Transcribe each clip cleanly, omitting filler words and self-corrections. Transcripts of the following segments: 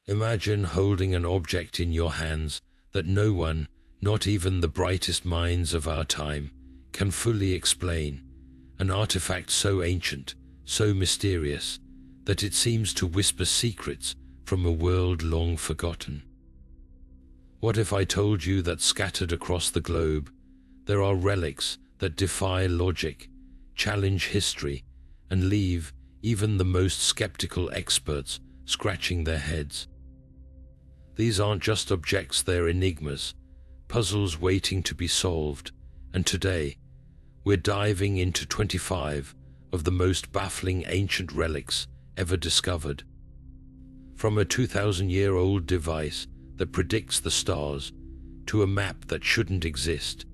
Imagine holding an object in your hands that no one, not even the brightest minds of our time, can fully explain. An artifact so ancient, so mysterious, that it seems to whisper secrets from a world long forgotten. What if I told you that scattered across the globe, there are relics that defy logic, challenge history, and leave even the most skeptical experts scratching their heads? These aren't just objects, they're enigmas, puzzles waiting to be solved, and today, we're diving into 25 of the most baffling ancient relics ever discovered. From a 2,000-year-old device that predicts the stars to a map that shouldn't exist,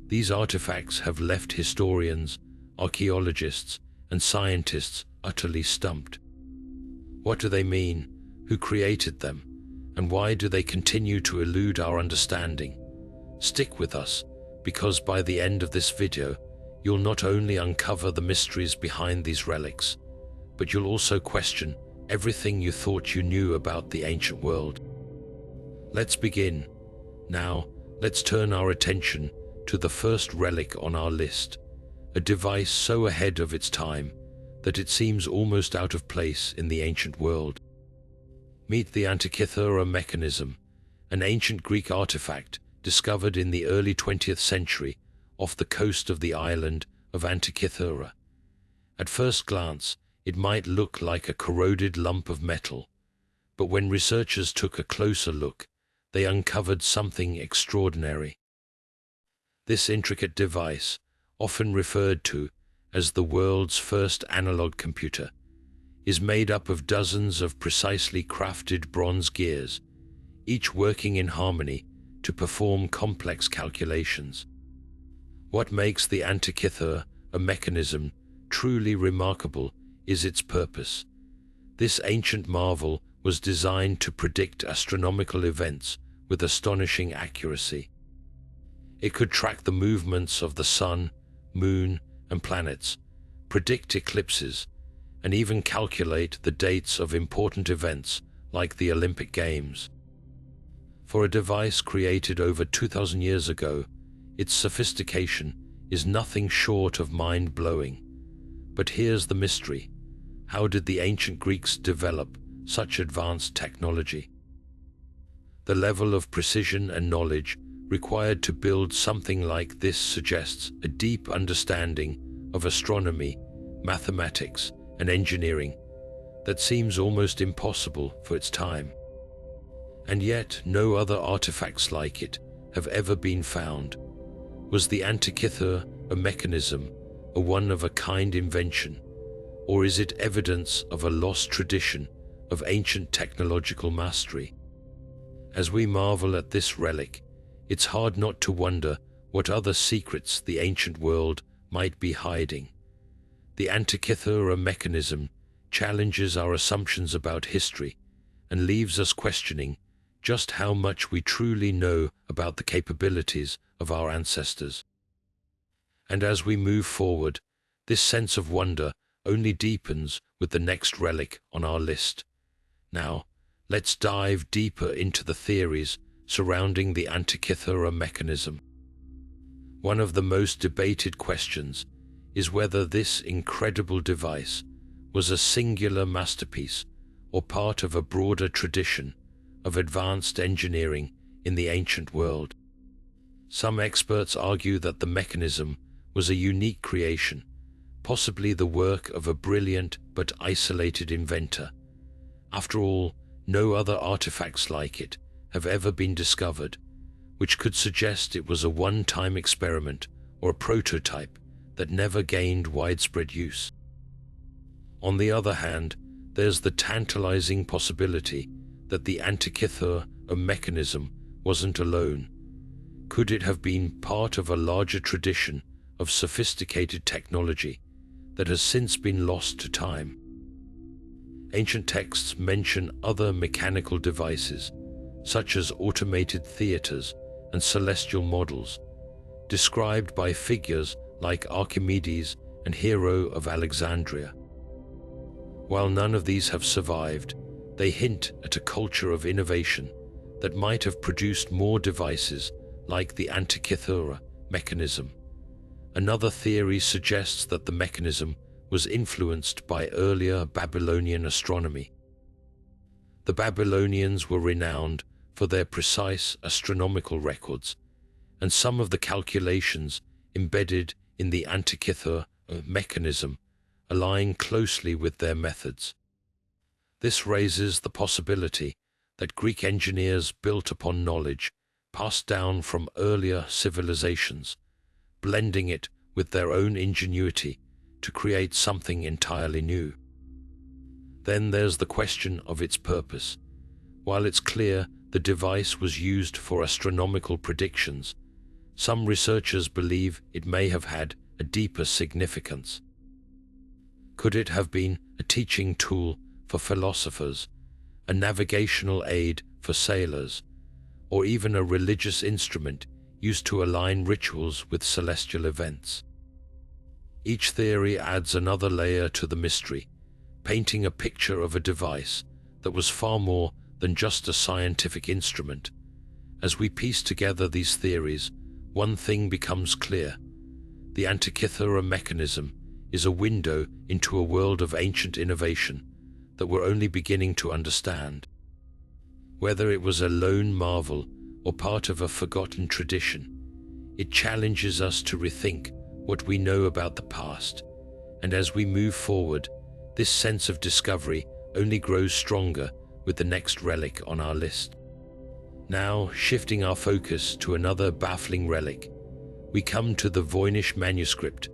these artifacts have left historians, archaeologists, and scientists utterly stumped. What do they mean? Who created them? And why do they continue to elude our understanding? Stick with us, because by the end of this video, you'll not only uncover the mysteries behind these relics, but you'll also question everything you thought you knew about the ancient world. Let's begin. Now, let's turn our attention to the first relic on our list, a device so ahead of its time that it seems almost out of place in the ancient world. Meet the Antikythera Mechanism, an ancient Greek artifact discovered in the early 20th century off the coast of the island of Antikythera. At first glance, it might look like a corroded lump of metal, but when researchers took a closer look, they uncovered something extraordinary. This intricate device, often referred to as the world's first analog computer, is made up of dozens of precisely crafted bronze gears, each working in harmony to perform complex calculations. What makes the Antikythera Mechanism truly remarkable is its purpose. This ancient marvel was designed to predict astronomical events with astonishing accuracy. It could track the movements of the sun, moon, and planets, predict eclipses, and even calculate the dates of important events like the Olympic Games. For a device created over 2,000 years ago, its sophistication is nothing short of mind-blowing. But here's the mystery. How did the ancient Greeks develop such advanced technology? The level of precision and knowledge required to build something like this suggests a deep understanding of astronomy, mathematics, and engineering that seems almost impossible for its time. And yet, no other artifacts like it have ever been found. Was the Antikythera Mechanism a one-of-a-kind invention, or is it evidence of a lost tradition of ancient technological mastery? As we marvel at this relic, it's hard not to wonder what other secrets the ancient world might be hiding. The Antikythera Mechanism challenges our assumptions about history and leaves us questioning just how much we truly know about the capabilities of our ancestors. And as we move forward, this sense of wonder only deepens with the next relic on our list. Now, let's dive deeper into the theories surrounding the Antikythera Mechanism. One of the most debated questions is whether this incredible device was a singular masterpiece or part of a broader tradition of advanced engineering in the ancient world. Some experts argue that the mechanism was a unique creation, possibly the work of a brilliant but isolated inventor. After all, no other artifacts like it have ever been discovered, which could suggest it was a one-time experiment or a prototype that never gained widespread use. On the other hand, there's the tantalizing possibility that the Antikythera Mechanism wasn't alone. Could it have been part of a larger tradition of sophisticated technology that has since been lost to time? Ancient texts mention other mechanical devices, such as automated theaters and celestial models, described by figures like Archimedes and Hero of Alexandria. While none of these have survived, They hint at a culture of innovation that might have produced more devices like the Antikythera Mechanism. Another theory suggests that the mechanism was influenced by earlier Babylonian astronomy. The Babylonians were renowned for their precise astronomical records, and some of the calculations embedded in the Antikythera Mechanism align closely with their methods. This raises the possibility that Greek engineers built upon knowledge passed down from earlier civilizations, blending it with their own ingenuity to create something entirely new. Then there's the question of its purpose. While it's clear the device was used for astronomical predictions, some researchers believe it may have had a deeper significance. Could it have been a teaching tool for philosophers, a navigational aid for sailors, or even a religious instrument used to align rituals with celestial events? Each theory adds another layer to the mystery, painting a picture of a device that was far more than just a scientific instrument. As we piece together these theories, one thing becomes clear. The Antikythera Mechanism is a window into a world of ancient innovation that we're only beginning to understand. Whether it was a lone marvel or part of a forgotten tradition, it challenges us to rethink what we know about the past, and as we move forward, this sense of discovery only grows stronger with the next relic on our list. Now, shifting our focus to another baffling relic, we come to the Voynich Manuscript,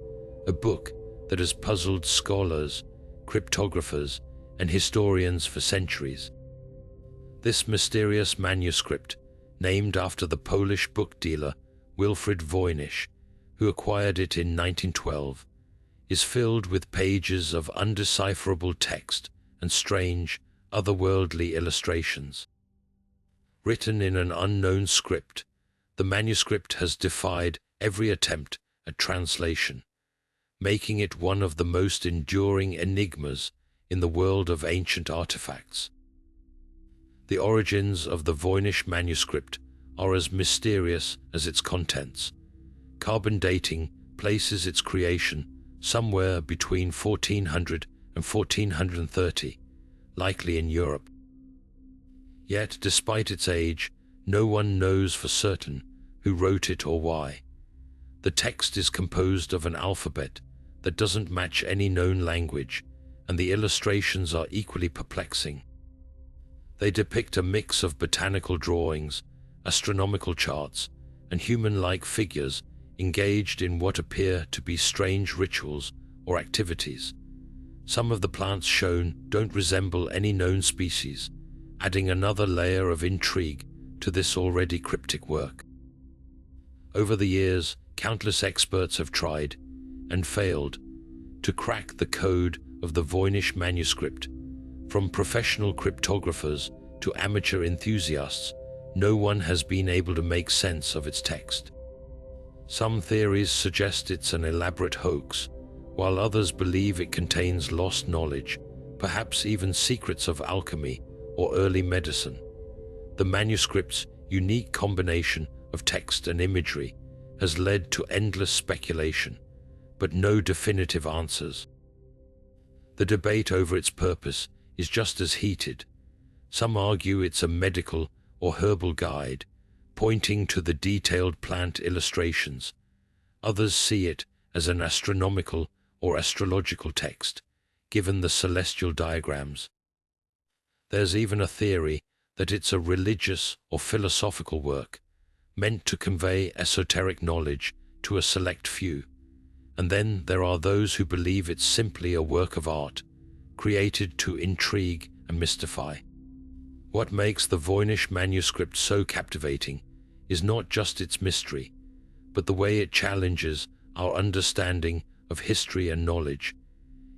a book that has puzzled scholars, cryptographers, and historians for centuries. This mysterious manuscript, named after the Polish book dealer Wilfrid Voynich, who acquired it in 1912, is filled with pages of undecipherable text and strange, otherworldly illustrations. Written in an unknown script, the manuscript has defied every attempt at translation, making it one of the most enduring enigmas in the world of ancient artifacts. The origins of the Voynich manuscript are as mysterious as its contents. Carbon dating places its creation somewhere between 1400 and 1430, likely in Europe. Yet, despite its age, no one knows for certain who wrote it or why. The text is composed of an alphabet that doesn't match any known language, and the illustrations are equally perplexing. They depict a mix of botanical drawings, astronomical charts, and human-like figures engaged in what appear to be strange rituals or activities. Some of the plants shown don't resemble any known species, adding another layer of intrigue to this already cryptic work. Over the years, countless experts have tried, and failed, to crack the code of the Voynich manuscript. From professional cryptographers to amateur enthusiasts, no one has been able to make sense of its text. Some theories suggest it's an elaborate hoax, while others believe it contains lost knowledge, perhaps even secrets of alchemy or early medicine. The manuscript's unique combination of text and imagery has led to endless speculation, but no definitive answers. The debate over its purpose is just as heated. Some argue it's a medical or herbal guide, pointing to the detailed plant illustrations. Others see it as an astronomical or astrological text, given the celestial diagrams. There's even a theory that it's a religious or philosophical work, meant to convey esoteric knowledge to a select few. And then there are those who believe it's simply a work of art, created to intrigue and mystify. What makes the Voynich manuscript so captivating is not just its mystery, but the way it challenges our understanding of history and knowledge.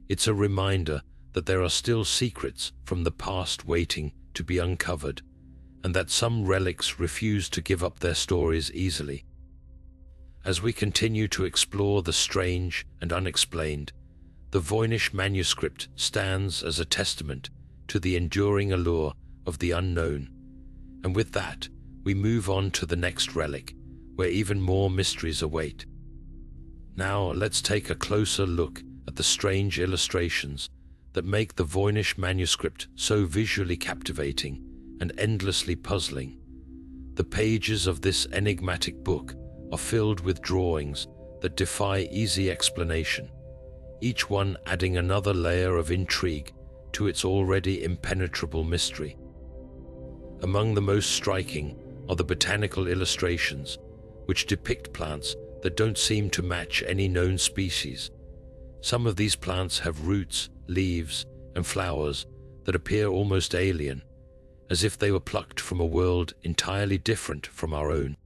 It's a reminder that there are still secrets from the past waiting to be uncovered, and that some relics refuse to give up their stories easily. As we continue to explore the strange and unexplained, the Voynich manuscript stands as a testament to the enduring allure of the unknown. And with that, we move on to the next relic, where even more mysteries await. Now let's take a closer look at the strange illustrations that make the Voynich Manuscript so visually captivating and endlessly puzzling. The pages of this enigmatic book are filled with drawings that defy easy explanation, each one adding another layer of intrigue to its already impenetrable mystery. Among the most striking are the botanical illustrations, which depict plants that don't seem to match any known species. Some of these plants have roots, leaves, and flowers that appear almost alien, as if they were plucked from a world entirely different from our own.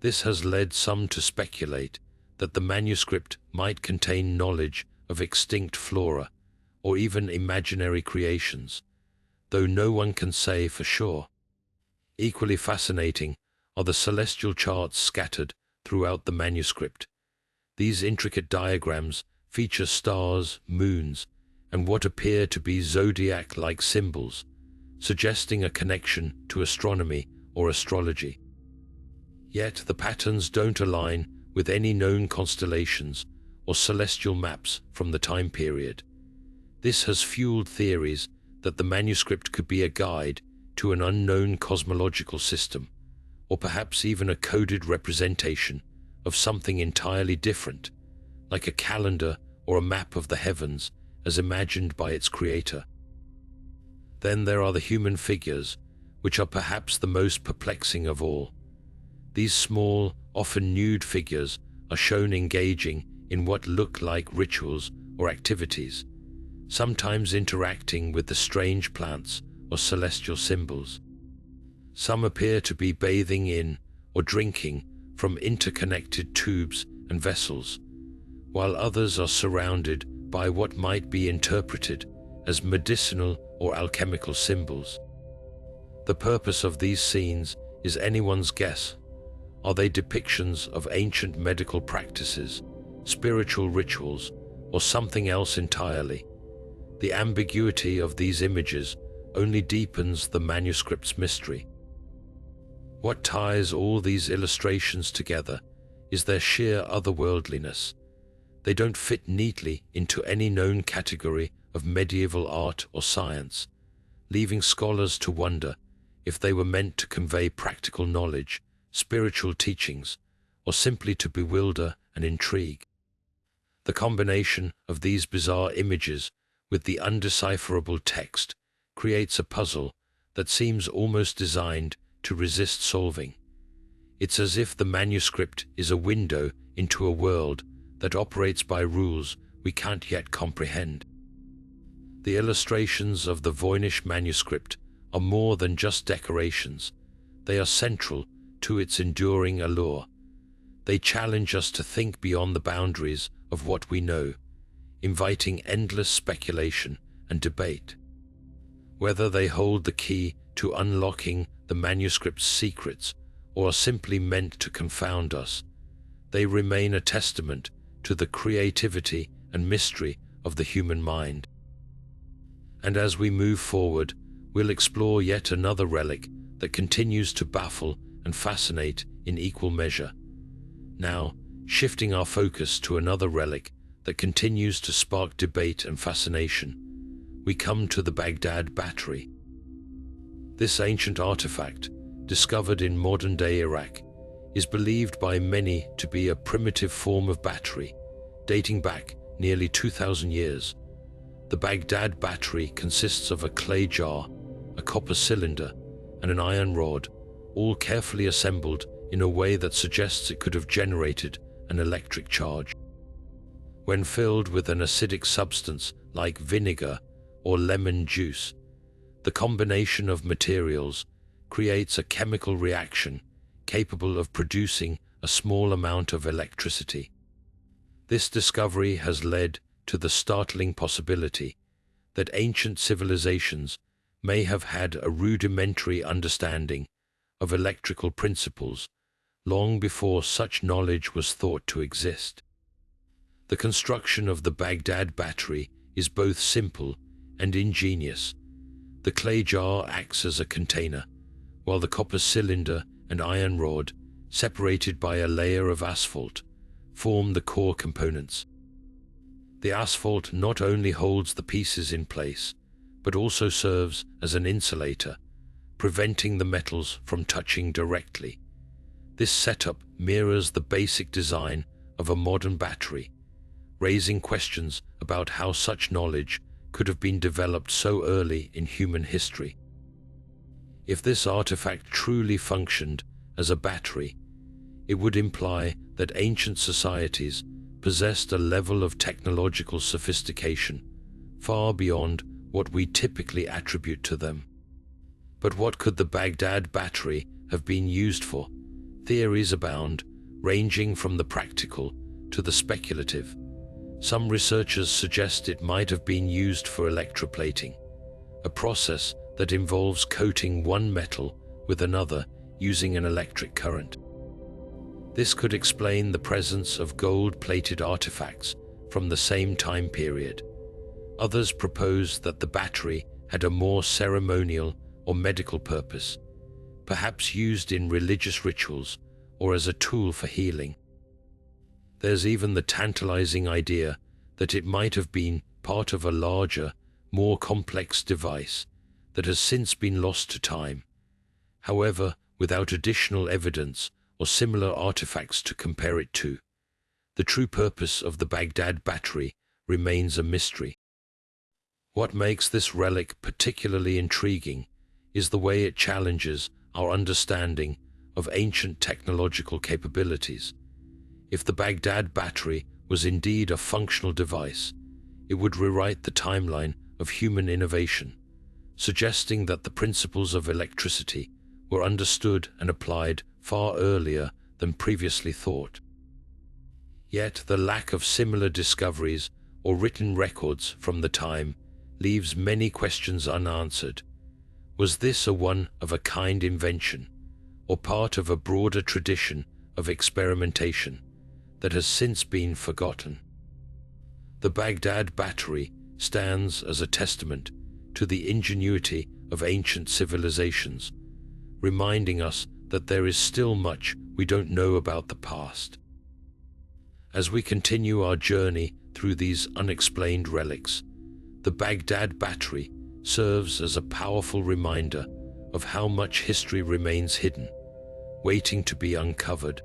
This has led some to speculate that the manuscript might contain knowledge of extinct flora or even imaginary creations, though no one can say for sure. Equally fascinating are the celestial charts scattered throughout the manuscript. These intricate diagrams feature stars, moons, and what appear to be zodiac-like symbols, suggesting a connection to astronomy or astrology. Yet the patterns don't align with any known constellations or celestial maps from the time period. This has fueled theories that the manuscript could be a guide to an unknown cosmological system, or perhaps even a coded representation of something entirely different, like a calendar or a map of the heavens as imagined by its creator. Then there are the human figures, which are perhaps the most perplexing of all. These small, often nude figures are shown engaging in what look like rituals or activities, sometimes interacting with the strange plants or celestial symbols. Some appear to be bathing in or drinking from interconnected tubes and vessels, while others are surrounded by what might be interpreted as medicinal or alchemical symbols. The purpose of these scenes is anyone's guess. Are they depictions of ancient medical practices, spiritual rituals, or something else entirely? The ambiguity of these images only deepens the manuscript's mystery. What ties all these illustrations together is their sheer otherworldliness. They don't fit neatly into any known category of medieval art or science, leaving scholars to wonder if they were meant to convey practical knowledge, spiritual teachings, or simply to bewilder and intrigue. The combination of these bizarre images with the undecipherable text creates a puzzle that seems almost designed to resist solving. It's as if the manuscript is a window into a world that operates by rules we can't yet comprehend. The illustrations of the Voynich Manuscript are more than just decorations. They are central to its enduring allure. They challenge us to think beyond the boundaries of what we know, inviting endless speculation and debate. Whether they hold the key to unlocking the manuscript's secrets or are simply meant to confound us, they remain a testament to the creativity and mystery of the human mind. And as we move forward, we'll explore yet another relic that continues to baffle and fascinate in equal measure. Now, shifting our focus to another relic that continues to spark debate and fascination, we come to the Baghdad Battery. This ancient artifact, discovered in modern-day Iraq, is believed by many to be a primitive form of battery, dating back nearly 2,000 years. The Baghdad Battery consists of a clay jar, a copper cylinder, and an iron rod, all carefully assembled in a way that suggests it could have generated an electric charge. When filled with an acidic substance like vinegar or lemon juice, the combination of materials creates a chemical reaction capable of producing a small amount of electricity. This discovery has led to the startling possibility that ancient civilizations may have had a rudimentary understanding of electrical principles long before such knowledge was thought to exist. The construction of the Baghdad Battery is both simple and ingenious. The clay jar acts as a container, while the copper cylinder and iron rod, separated by a layer of asphalt, form the core components. The asphalt not only holds the pieces in place, but also serves as an insulator, preventing the metals from touching directly. This setup mirrors the basic design of a modern battery, raising questions about how such knowledge could have been developed so early in human history. If this artifact truly functioned as a battery, it would imply that ancient societies possessed a level of technological sophistication far beyond what we typically attribute to them. But what could the Baghdad battery have been used for? Theories abound, ranging from the practical to the speculative. Some researchers suggest it might have been used for electroplating, a process that involves coating one metal with another using an electric current. This could explain the presence of gold-plated artifacts from the same time period. Others propose that the battery had a more ceremonial or medical purpose, perhaps used in religious rituals or as a tool for healing. There's even the tantalizing idea that it might have been part of a larger, more complex device that has since been lost to time. However, without additional evidence or similar artifacts to compare it to, the true purpose of the Baghdad battery remains a mystery. What makes this relic particularly intriguing is the way it challenges our understanding of ancient technological capabilities. If the Baghdad battery was indeed a functional device, it would rewrite the timeline of human innovation, suggesting that the principles of electricity were understood and applied far earlier than previously thought. Yet the lack of similar discoveries or written records from the time leaves many questions unanswered. Was this a one-of-a-kind invention, or part of a broader tradition of experimentation that has since been forgotten? The Baghdad battery stands as a testament to the ingenuity of ancient civilizations, reminding us that there is still much we don't know about the past. As we continue our journey through these unexplained relics, the Baghdad battery serves as a powerful reminder of how much history remains hidden, waiting to be uncovered.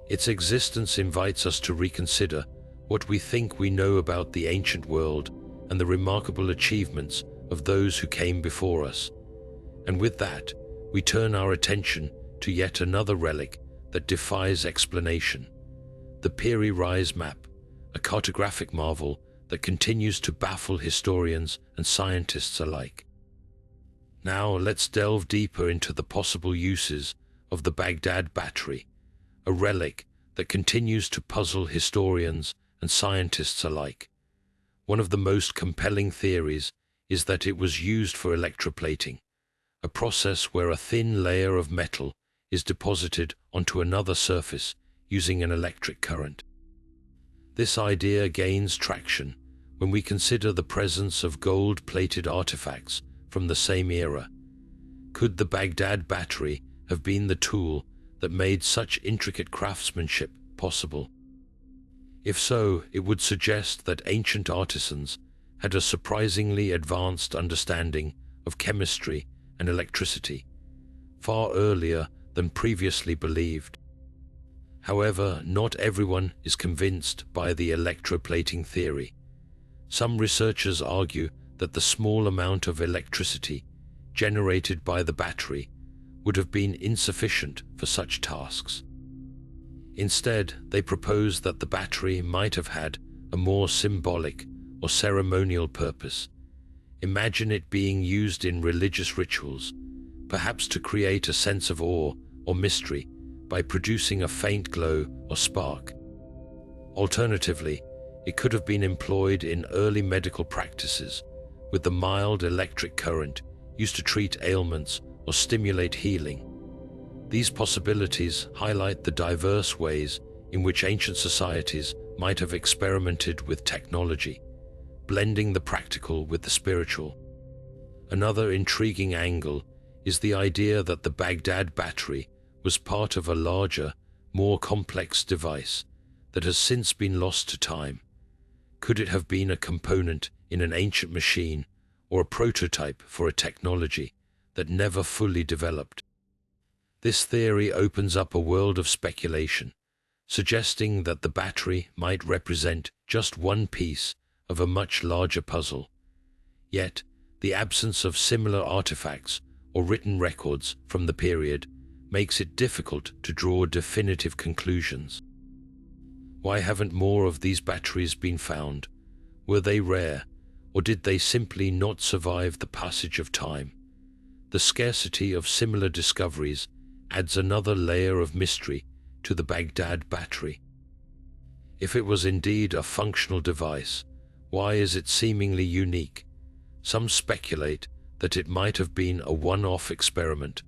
Its existence invites us to reconsider what we think we know about the ancient world and the remarkable achievements of those who came before us. And with that, we turn our attention to yet another relic that defies explanation: the Piri Reis map, a cartographic marvel that continues to baffle historians and scientists alike. Now let's delve deeper into the possible uses of the Baghdad battery, a relic that continues to puzzle historians and scientists alike. One of the most compelling theories is that it was used for electroplating, a process where a thin layer of metal is deposited onto another surface using an electric current. This idea gains traction when we consider the presence of gold-plated artifacts from the same era. Could the Baghdad battery have been the tool that made such intricate craftsmanship possible? If so, it would suggest that ancient artisans had a surprisingly advanced understanding of chemistry and electricity, far earlier than previously believed. However, not everyone is convinced by the electroplating theory. Some researchers argue that the small amount of electricity generated by the battery would have been insufficient for such tasks. Instead, they propose that the battery might have had a more symbolic or ceremonial purpose. Imagine it being used in religious rituals, perhaps to create a sense of awe or mystery by producing a faint glow or spark. Alternatively, it could have been employed in early medical practices, with the mild electric current used to treat ailments or stimulate healing. These possibilities highlight the diverse ways in which ancient societies might have experimented with technology, blending the practical with the spiritual. Another intriguing angle is the idea that the Baghdad battery was part of a larger, more complex device that has since been lost to time. Could it have been a component in an ancient machine or a prototype for a technology that never fully developed? This theory opens up a world of speculation, suggesting that the battery might represent just one piece of a much larger puzzle. Yet, the absence of similar artifacts or written records from the period makes it difficult to draw definitive conclusions. Why haven't more of these batteries been found? Were they rare, or did they simply not survive the passage of time? The scarcity of similar discoveries adds another layer of mystery to the Baghdad battery. If it was indeed a functional device, why is it seemingly unique? Some speculate that it might have been a one-off experiment,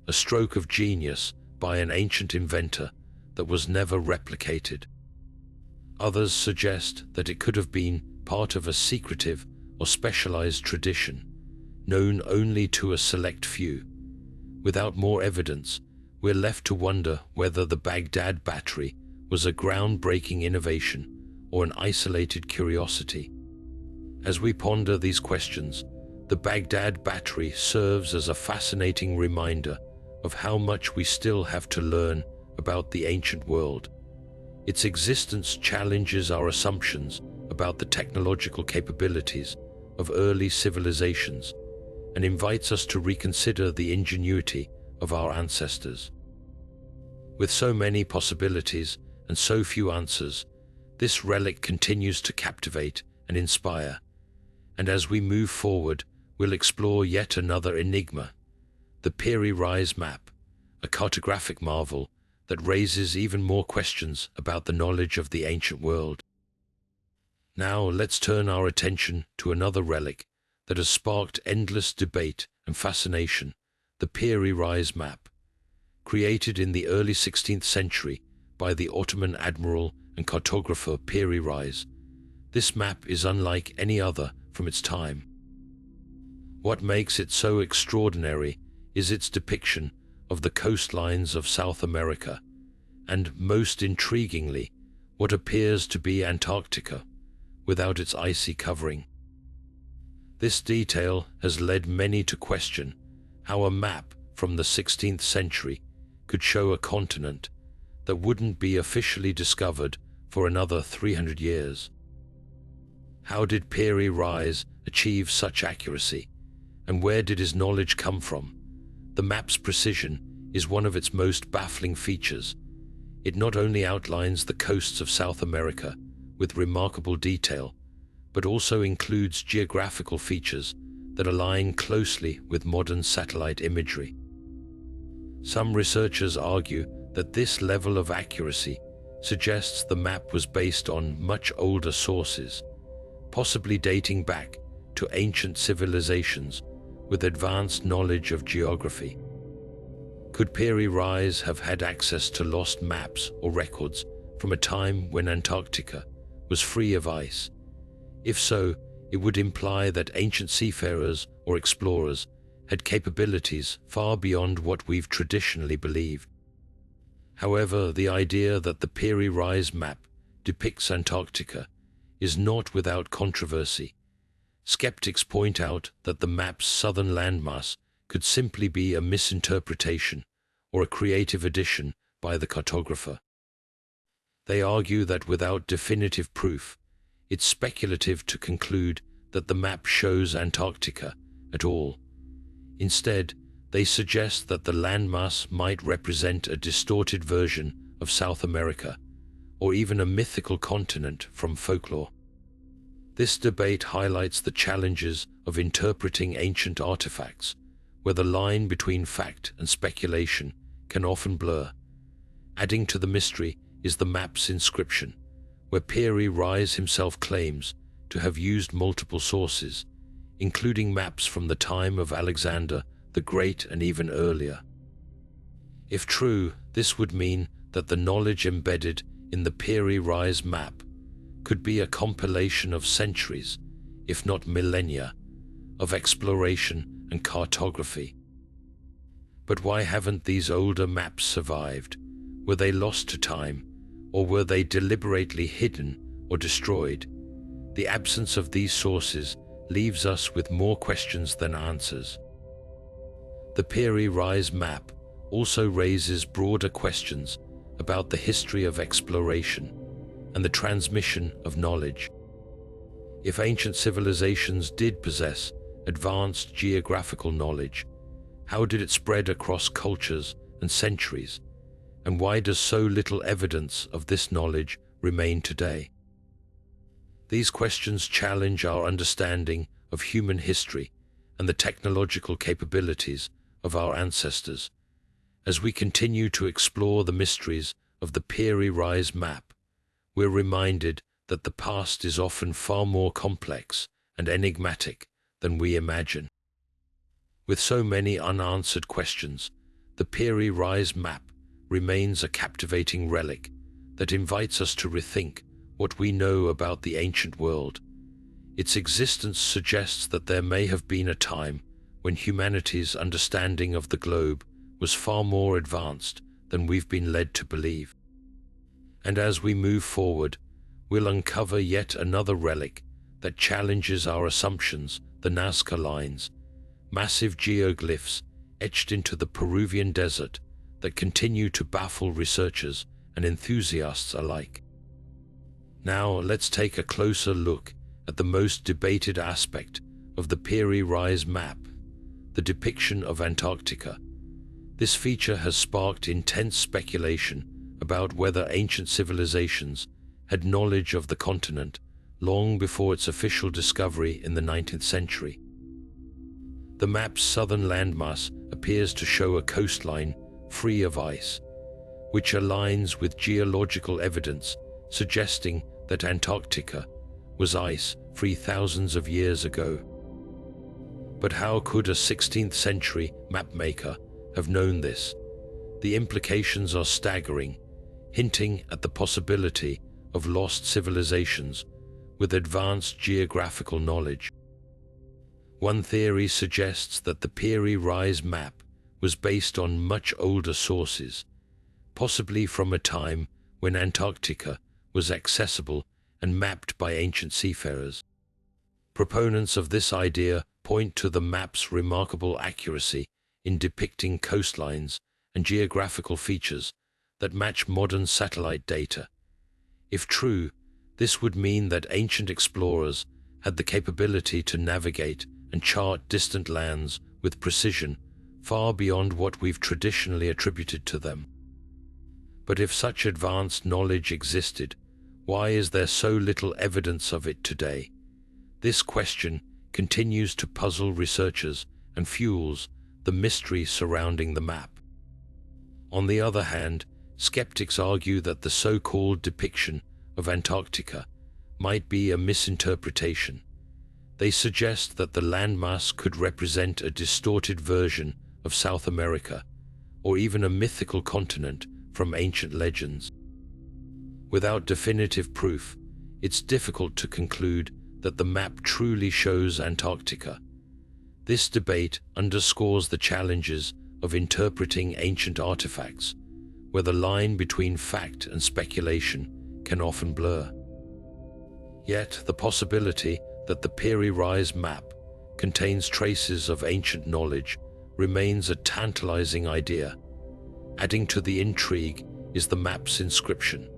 a stroke of genius by an ancient inventor that was never replicated. Others suggest that it could have been part of a secretive or specialized tradition, known only to a select few. Without more evidence, we're left to wonder whether the Baghdad battery was a groundbreaking innovation or an isolated curiosity. As we ponder these questions, the Baghdad battery serves as a fascinating reminder of how much we still have to learn about the ancient world. Its existence challenges our assumptions about the technological capabilities of early civilizations and invites us to reconsider the ingenuity of our ancestors. With so many possibilities and so few answers, this relic continues to captivate and inspire. And as we move forward, we'll explore yet another enigma, the Piri Reis map, a cartographic marvel that raises even more questions about the knowledge of the ancient world. Now let's turn our attention to another relic that has sparked endless debate and fascination, the Piri Reis map. Created in the early 16th century by the Ottoman admiral and cartographer Piri Reis, this map is unlike any other from its time. What makes it so extraordinary is its depiction of the coastlines of South America, and most intriguingly, what appears to be Antarctica, without its icy covering. This detail has led many to question how a map from the 16th century could show a continent that wouldn't be officially discovered for another 300 years. How did Piri Reis achieve such accuracy, and where did his knowledge come from? The map's precision is one of its most baffling features. It not only outlines the coasts of South America with remarkable detail, but also includes geographical features that align closely with modern satellite imagery. Some researchers argue that this level of accuracy suggests the map was based on much older sources, possibly dating back to ancient civilizations with advanced knowledge of geography. Could Piri Reis have had access to lost maps or records from a time when Antarctica was free of ice? If so, it would imply that ancient seafarers or explorers had capabilities far beyond what we've traditionally believed. However, the idea that the Piri Reis map depicts Antarctica is not without controversy. Skeptics point out that the map's southern landmass could simply be a misinterpretation or a creative addition by the cartographer. They argue that without definitive proof, it's speculative to conclude that the map shows Antarctica at all. Instead, they suggest that the landmass might represent a distorted version of South America, or even a mythical continent from folklore. This debate highlights the challenges of interpreting ancient artifacts, where the line between fact and speculation can often blur. Adding to the mystery is the map's inscription, where Piri Reis himself claims to have used multiple sources, including maps from the time of Alexander the Great and even earlier. If true, this would mean that the knowledge embedded in the Piri Reis map could be a compilation of centuries, if not millennia, of exploration and cartography. But why haven't these older maps survived? Were they lost to time, or were they deliberately hidden or destroyed? The absence of these sources leaves us with more questions than answers. The Piri Reis map also raises broader questions about the history of exploration and the transmission of knowledge. If ancient civilizations did possess advanced geographical knowledge, how did it spread across cultures and centuries? And why does so little evidence of this knowledge remain today? These questions challenge our understanding of human history and the technological capabilities of our ancestors. As we continue to explore the mysteries of the Piri Reis map, we're reminded that the past is often far more complex and enigmatic than we imagine. With so many unanswered questions, the Piri Reis map remains a captivating relic that invites us to rethink what we know about the ancient world. Its existence suggests that there may have been a time when humanity's understanding of the globe was far more advanced than we've been led to believe. And as we move forward, we'll uncover yet another relic that challenges our assumptions: the Nazca lines, massive geoglyphs etched into the Peruvian desert that continue to baffle researchers and enthusiasts alike. Now let's take a closer look at the most debated aspect of the Piri Reis map, the depiction of Antarctica. This feature has sparked intense speculation about whether ancient civilizations had knowledge of the continent long before its official discovery in the 19th century. The map's southern landmass appears to show a coastline free of ice, which aligns with geological evidence suggesting that Antarctica was ice-free thousands of years ago. But how could a 16th century mapmaker have known this? The implications are staggering, hinting at the possibility of lost civilizations with advanced geographical knowledge. One theory suggests that the Piri Reis map was based on much older sources, possibly from a time when Antarctica was accessible and mapped by ancient seafarers. Proponents of this idea point to the map's remarkable accuracy in depicting coastlines and geographical features that match modern satellite data. If true, this would mean that ancient explorers had the capability to navigate and chart distant lands with precision far beyond what we've traditionally attributed to them. But if such advanced knowledge existed, why is there so little evidence of it today? This question continues to puzzle researchers and fuels the mystery surrounding the map. On the other hand, skeptics argue that the so-called depiction of Antarctica might be a misinterpretation. They suggest that the landmass could represent a distorted version of South America, or even a mythical continent from ancient legends. Without definitive proof, it's difficult to conclude that the map truly shows Antarctica. This debate underscores the challenges of interpreting ancient artifacts, where the line between fact and speculation can often blur. Yet the possibility that the Piri Reis map contains traces of ancient knowledge remains a tantalizing idea. Adding to the intrigue is the map's inscription,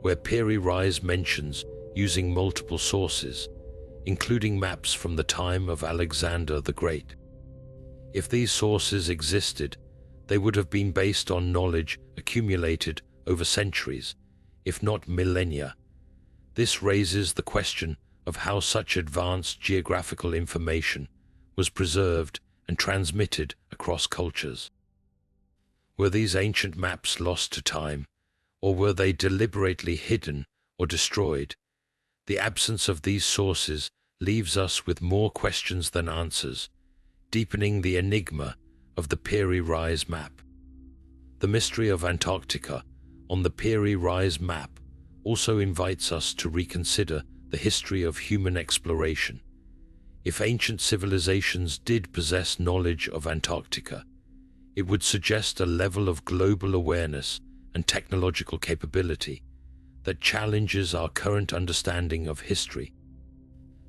where Piri Reis mentions using multiple sources, including maps from the time of Alexander the Great. If these sources existed, they would have been based on knowledge accumulated over centuries, if not millennia. This raises the question of how such advanced geographical information was preserved and transmitted across cultures. Were these ancient maps lost to time, or were they deliberately hidden or destroyed? The absence of these sources leaves us with more questions than answers, deepening the enigma of the Piri Reis map. The mystery of Antarctica on the Piri Reis map also invites us to reconsider the history of human exploration. If ancient civilizations did possess knowledge of Antarctica, it would suggest a level of global awareness and technological capability that challenges our current understanding of history.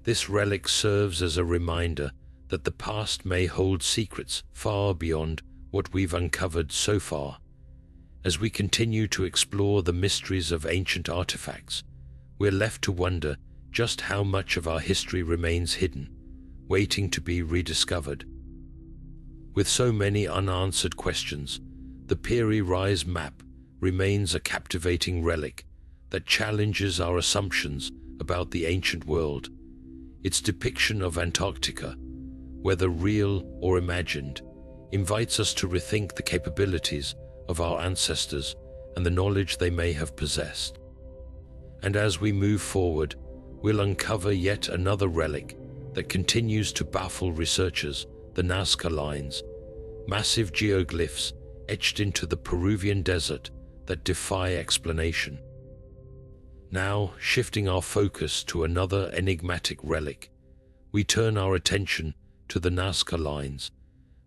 This relic serves as a reminder that the past may hold secrets far beyond what we've uncovered so far. As we continue to explore the mysteries of ancient artifacts, we're left to wonder just how much of our history remains hidden, waiting to be rediscovered. With so many unanswered questions, the Piri Rise map remains a captivating relic that challenges our assumptions about the ancient world. Its depiction of Antarctica, whether real or imagined, invites us to rethink the capabilities of our ancestors and the knowledge they may have possessed. And as we move forward, we'll uncover yet another relic that continues to baffle researchers: the Nazca Lines, massive geoglyphs etched into the Peruvian desert that defy explanation. Now, shifting our focus to another enigmatic relic, we turn our attention to the Nazca Lines,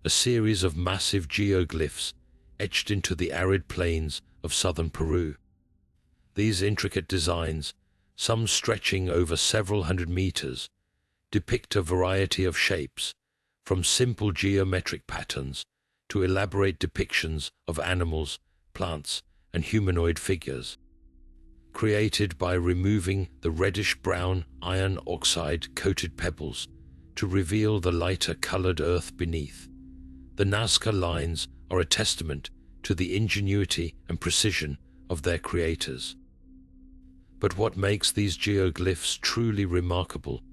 a series of massive geoglyphs etched into the arid plains of southern Peru. These intricate designs, some stretching over several hundred meters, depict a variety of shapes, from simple geometric patterns to elaborate depictions of animals, plants, and humanoid figures. Created by removing the reddish-brown iron oxide-coated pebbles to reveal the lighter-colored earth beneath, the Nazca Lines are a testament to the ingenuity and precision of their creators. But what makes these geoglyphs truly remarkable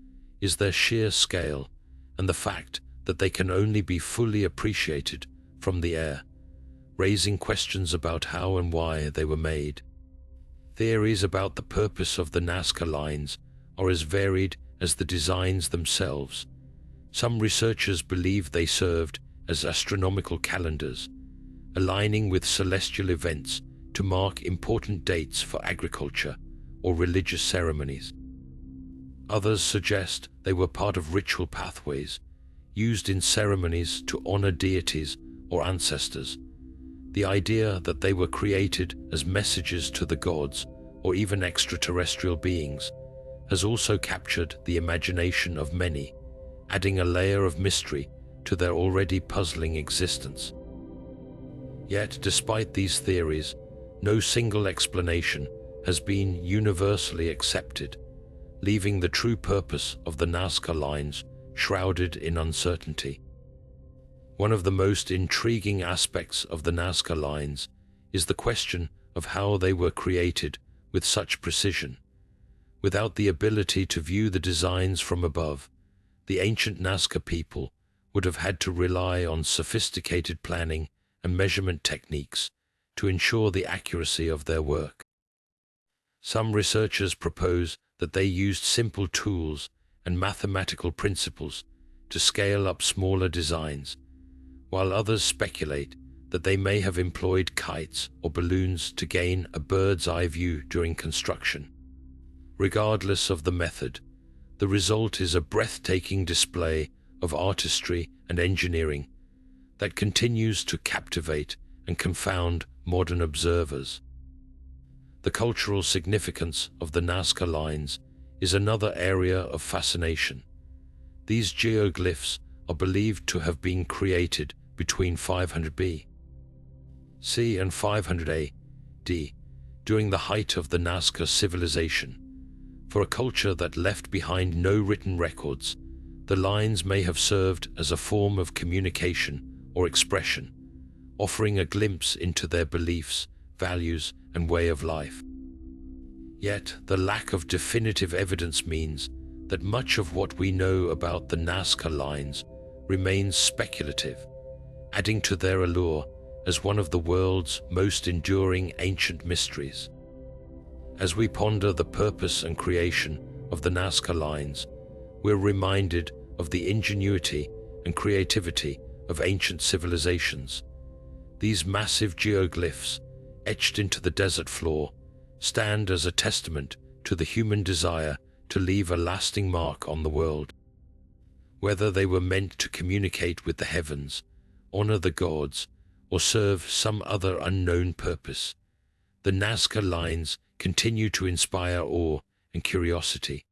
is their sheer scale and the fact that they can only be fully appreciated from the air, raising questions about how and why they were made. Theories about the purpose of the Nazca Lines are as varied as the designs themselves. Some researchers believe they served as astronomical calendars, aligning with celestial events to mark important dates for agriculture or religious ceremonies. Others suggest they were part of ritual pathways used in ceremonies to honor deities or ancestors. The idea that they were created as messages to the gods or even extraterrestrial beings has also captured the imagination of many, adding a layer of mystery to their already puzzling existence. Yet, despite these theories, no single explanation has been universally accepted, leaving the true purpose of the Nazca Lines shrouded in uncertainty. One of the most intriguing aspects of the Nazca Lines is the question of how they were created with such precision. Without the ability to view the designs from above, the ancient Nazca people would have had to rely on sophisticated planning and measurement techniques to ensure the accuracy of their work. Some researchers propose that they used simple tools and mathematical principles to scale up smaller designs, while others speculate that they may have employed kites or balloons to gain a bird's-eye view during construction. Regardless of the method, the result is a breathtaking display of artistry and engineering that continues to captivate and confound modern observers. The cultural significance of the Nazca Lines is another area of fascination. These geoglyphs are believed to have been created between 500 B.C. and 500 A.D., during the height of the Nazca civilization. For a culture that left behind no written records, the lines may have served as a form of communication or expression, offering a glimpse into their beliefs, values, and way of life. Yet, the lack of definitive evidence means that much of what we know about the Nazca Lines remains speculative, adding to their allure as one of the world's most enduring ancient mysteries. As we ponder the purpose and creation of the Nazca Lines, we're reminded of the ingenuity and creativity of ancient civilizations. These massive geoglyphs, etched into the desert floor, stand as a testament to the human desire to leave a lasting mark on the world. whether they were meant to communicate with the heavens, honor the gods, or serve some other unknown purpose. The Nazca lines continue to inspire awe and curiosity.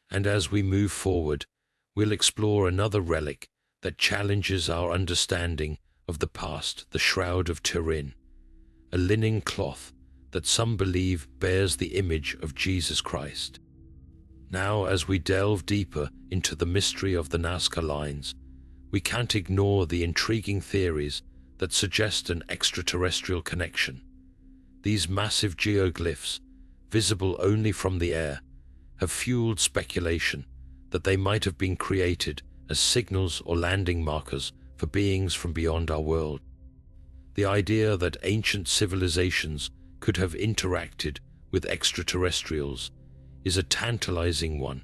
And as we move forward, we'll explore another relic that challenges our understanding of the past, the Shroud of Turin, a linen cloth that some believe bears the image of Jesus Christ. Now, as we delve deeper into the mystery of the Nazca lines, we can't ignore the intriguing theories that suggest an extraterrestrial connection. These massive geoglyphs, visible only from the air, have fueled speculation that they might have been created as signals or landing markers for beings from beyond our world. The idea that ancient civilizations could have interacted with extraterrestrials is a tantalizing one,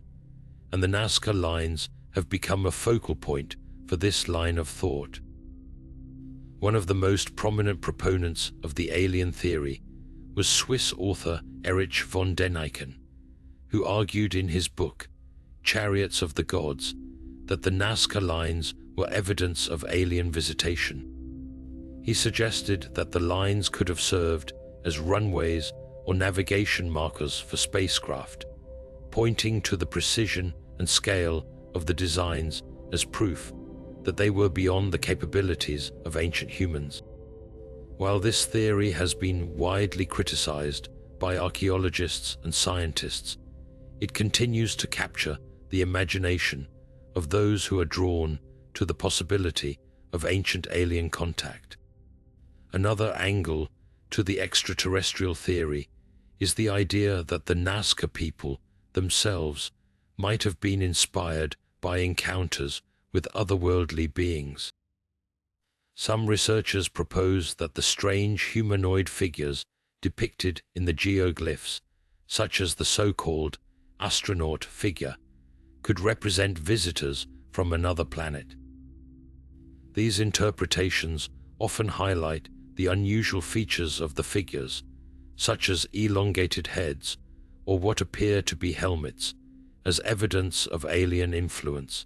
and the Nazca lines have become a focal point for this line of thought. One of the most prominent proponents of the alien theory was Swiss author Erich von Däniken, who argued in his book, Chariots of the Gods, that the Nazca lines were evidence of alien visitation. He suggested that the lines could have served as runways or navigation markers for spacecraft, pointing to the precision and scale of the designs as proof that they were beyond the capabilities of ancient humans. While this theory has been widely criticized by archaeologists and scientists, it continues to capture the imagination of those who are drawn to the possibility of ancient alien contact. Another angle to the extraterrestrial theory is the idea that the Nazca people themselves might have been inspired by encounters with otherworldly beings. Some researchers propose that the strange humanoid figures depicted in the geoglyphs, such as the so-called astronaut figure, could represent visitors from another planet. These interpretations often highlight the unusual features of the figures, such as elongated heads or what appear to be helmets, as evidence of alien influence.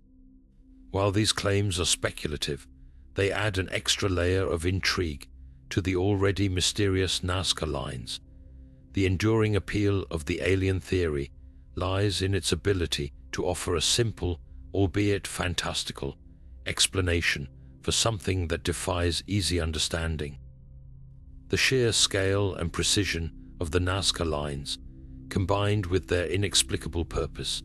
While these claims are speculative, they add an extra layer of intrigue to the already mysterious Nazca lines. The enduring appeal of the alien theory lies in its ability to offer a simple, albeit fantastical, explanation for something that defies easy understanding. The sheer scale and precision of the Nazca lines, combined with their inexplicable purpose,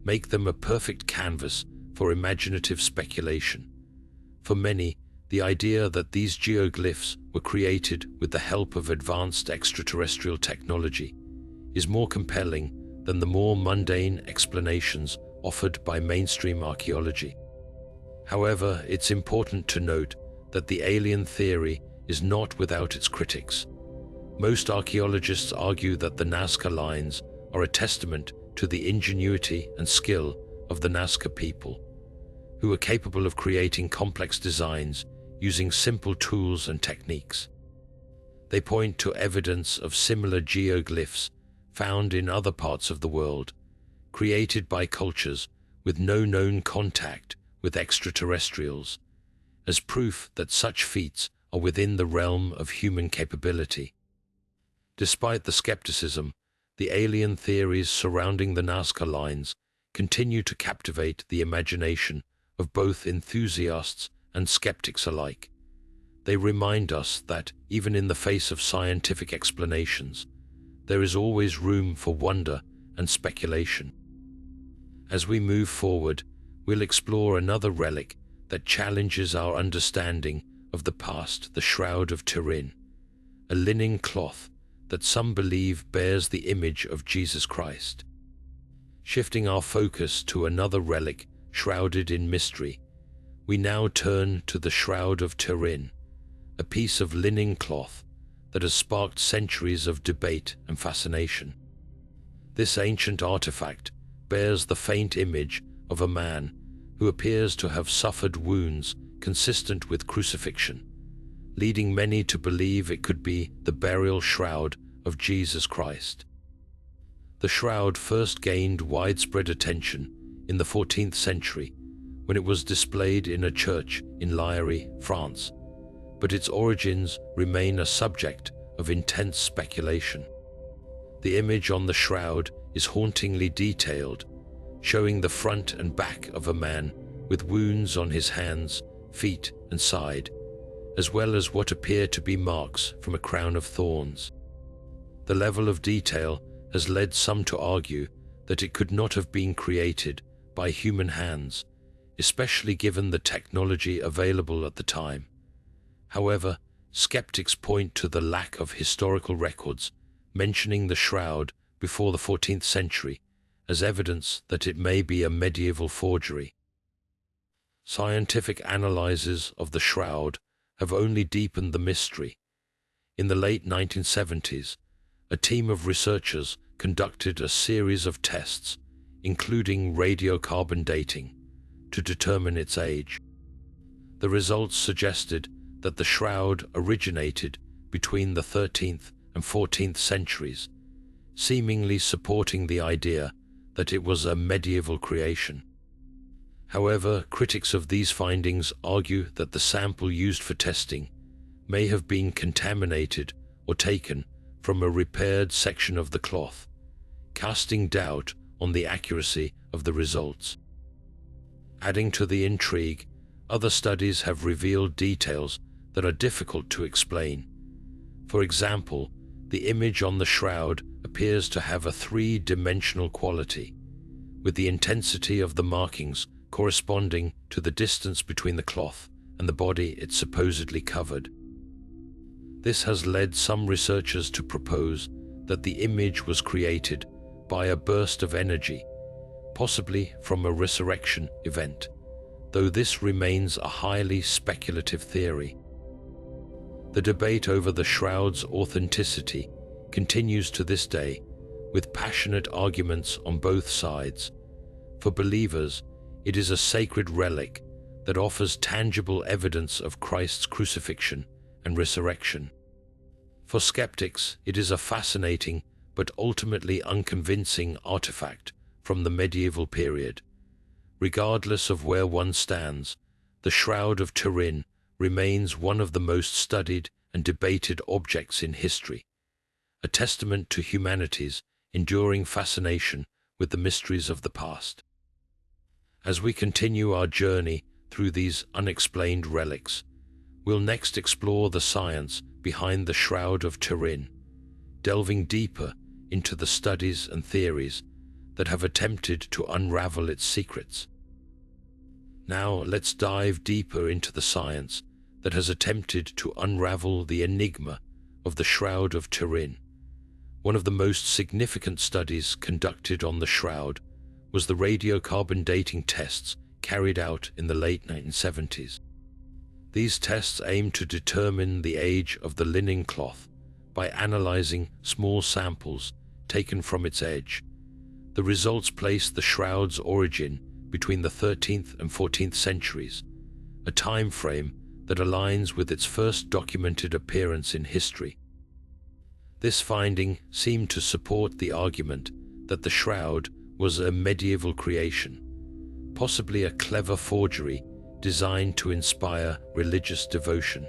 make them a perfect canvas for imaginative speculation. For many, the idea that these geoglyphs were created with the help of advanced extraterrestrial technology is more compelling than the more mundane explanations offered by mainstream archaeology. However, it's important to note that the alien theory is not without its critics. Most archaeologists argue that the Nazca lines are a testament to the ingenuity and skill of the Nazca people, who are capable of creating complex designs using simple tools and techniques. They point to evidence of similar geoglyphs found in other parts of the world, created by cultures with no known contact with extraterrestrials, as proof that such feats are within the realm of human capability. Despite the skepticism, the alien theories surrounding the Nazca lines continue to captivate the imagination of both enthusiasts and skeptics alike. They remind us that, even in the face of scientific explanations, there is always room for wonder and speculation. As we move forward, we'll explore another relic that challenges our understanding of the past, the Shroud of Turin, a linen cloth that some believe bears the image of Jesus Christ. Shifting our focus to another relic shrouded in mystery, we now turn to the Shroud of Turin, a piece of linen cloth that has sparked centuries of debate and fascination. This ancient artifact bears the faint image of a man who appears to have suffered wounds consistent with crucifixion, leading many to believe it could be the burial shroud of Jesus Christ. The shroud first gained widespread attention in the 14th century when it was displayed in a church in Liège, France, but its origins remain a subject of intense speculation. The image on the shroud is hauntingly detailed, showing the front and back of a man with wounds on his hands, feet, and side, as well as what appear to be marks from a crown of thorns. The level of detail has led some to argue that it could not have been created by human hands, especially given the technology available at the time. However, skeptics point to the lack of historical records mentioning the shroud before the 14th century as evidence that it may be a medieval forgery. Scientific analyses of the shroud have only deepened the mystery. In the late 1970s, a team of researchers conducted a series of tests, including radiocarbon dating, to determine its age. The results suggested that the shroud originated between the 13th and 14th centuries, seemingly supporting the idea that it was a medieval creation. However, critics of these findings argue that the sample used for testing may have been contaminated or taken from a repaired section of the cloth, casting doubt on the accuracy of the results. Adding to the intrigue, other studies have revealed details that are difficult to explain. For example, the image on the shroud appears to have a three-dimensional quality, with the intensity of the markings corresponding to the distance between the cloth and the body it supposedly covered. This has led some researchers to propose that the image was created by a burst of energy, possibly from a resurrection event, though this remains a highly speculative theory. The debate over the shroud's authenticity continues to this day, with passionate arguments on both sides. For believers, it is a sacred relic that offers tangible evidence of Christ's crucifixion and resurrection. For skeptics, it is a fascinating but ultimately unconvincing artifact from the medieval period. Regardless of where one stands, the Shroud of Turin remains one of the most studied and debated objects in history, a testament to humanity's enduring fascination with the mysteries of the past. As we continue our journey through these unexplained relics, we'll next explore the science behind the Shroud of Turin, delving deeper into the studies and theories that have attempted to unravel its secrets. Now let's dive deeper into the science that has attempted to unravel the enigma of the Shroud of Turin. One of the most significant studies conducted on the shroud was the radiocarbon dating tests carried out in the late 1970s. These tests aim to determine the age of the linen cloth by analyzing small samples taken from its edge. The results place the shroud's origin between the 13th and 14th centuries, a time frame that aligns with its first documented appearance in history. This finding seemed to support the argument that the shroud was a medieval creation, possibly a clever forgery designed to inspire religious devotion.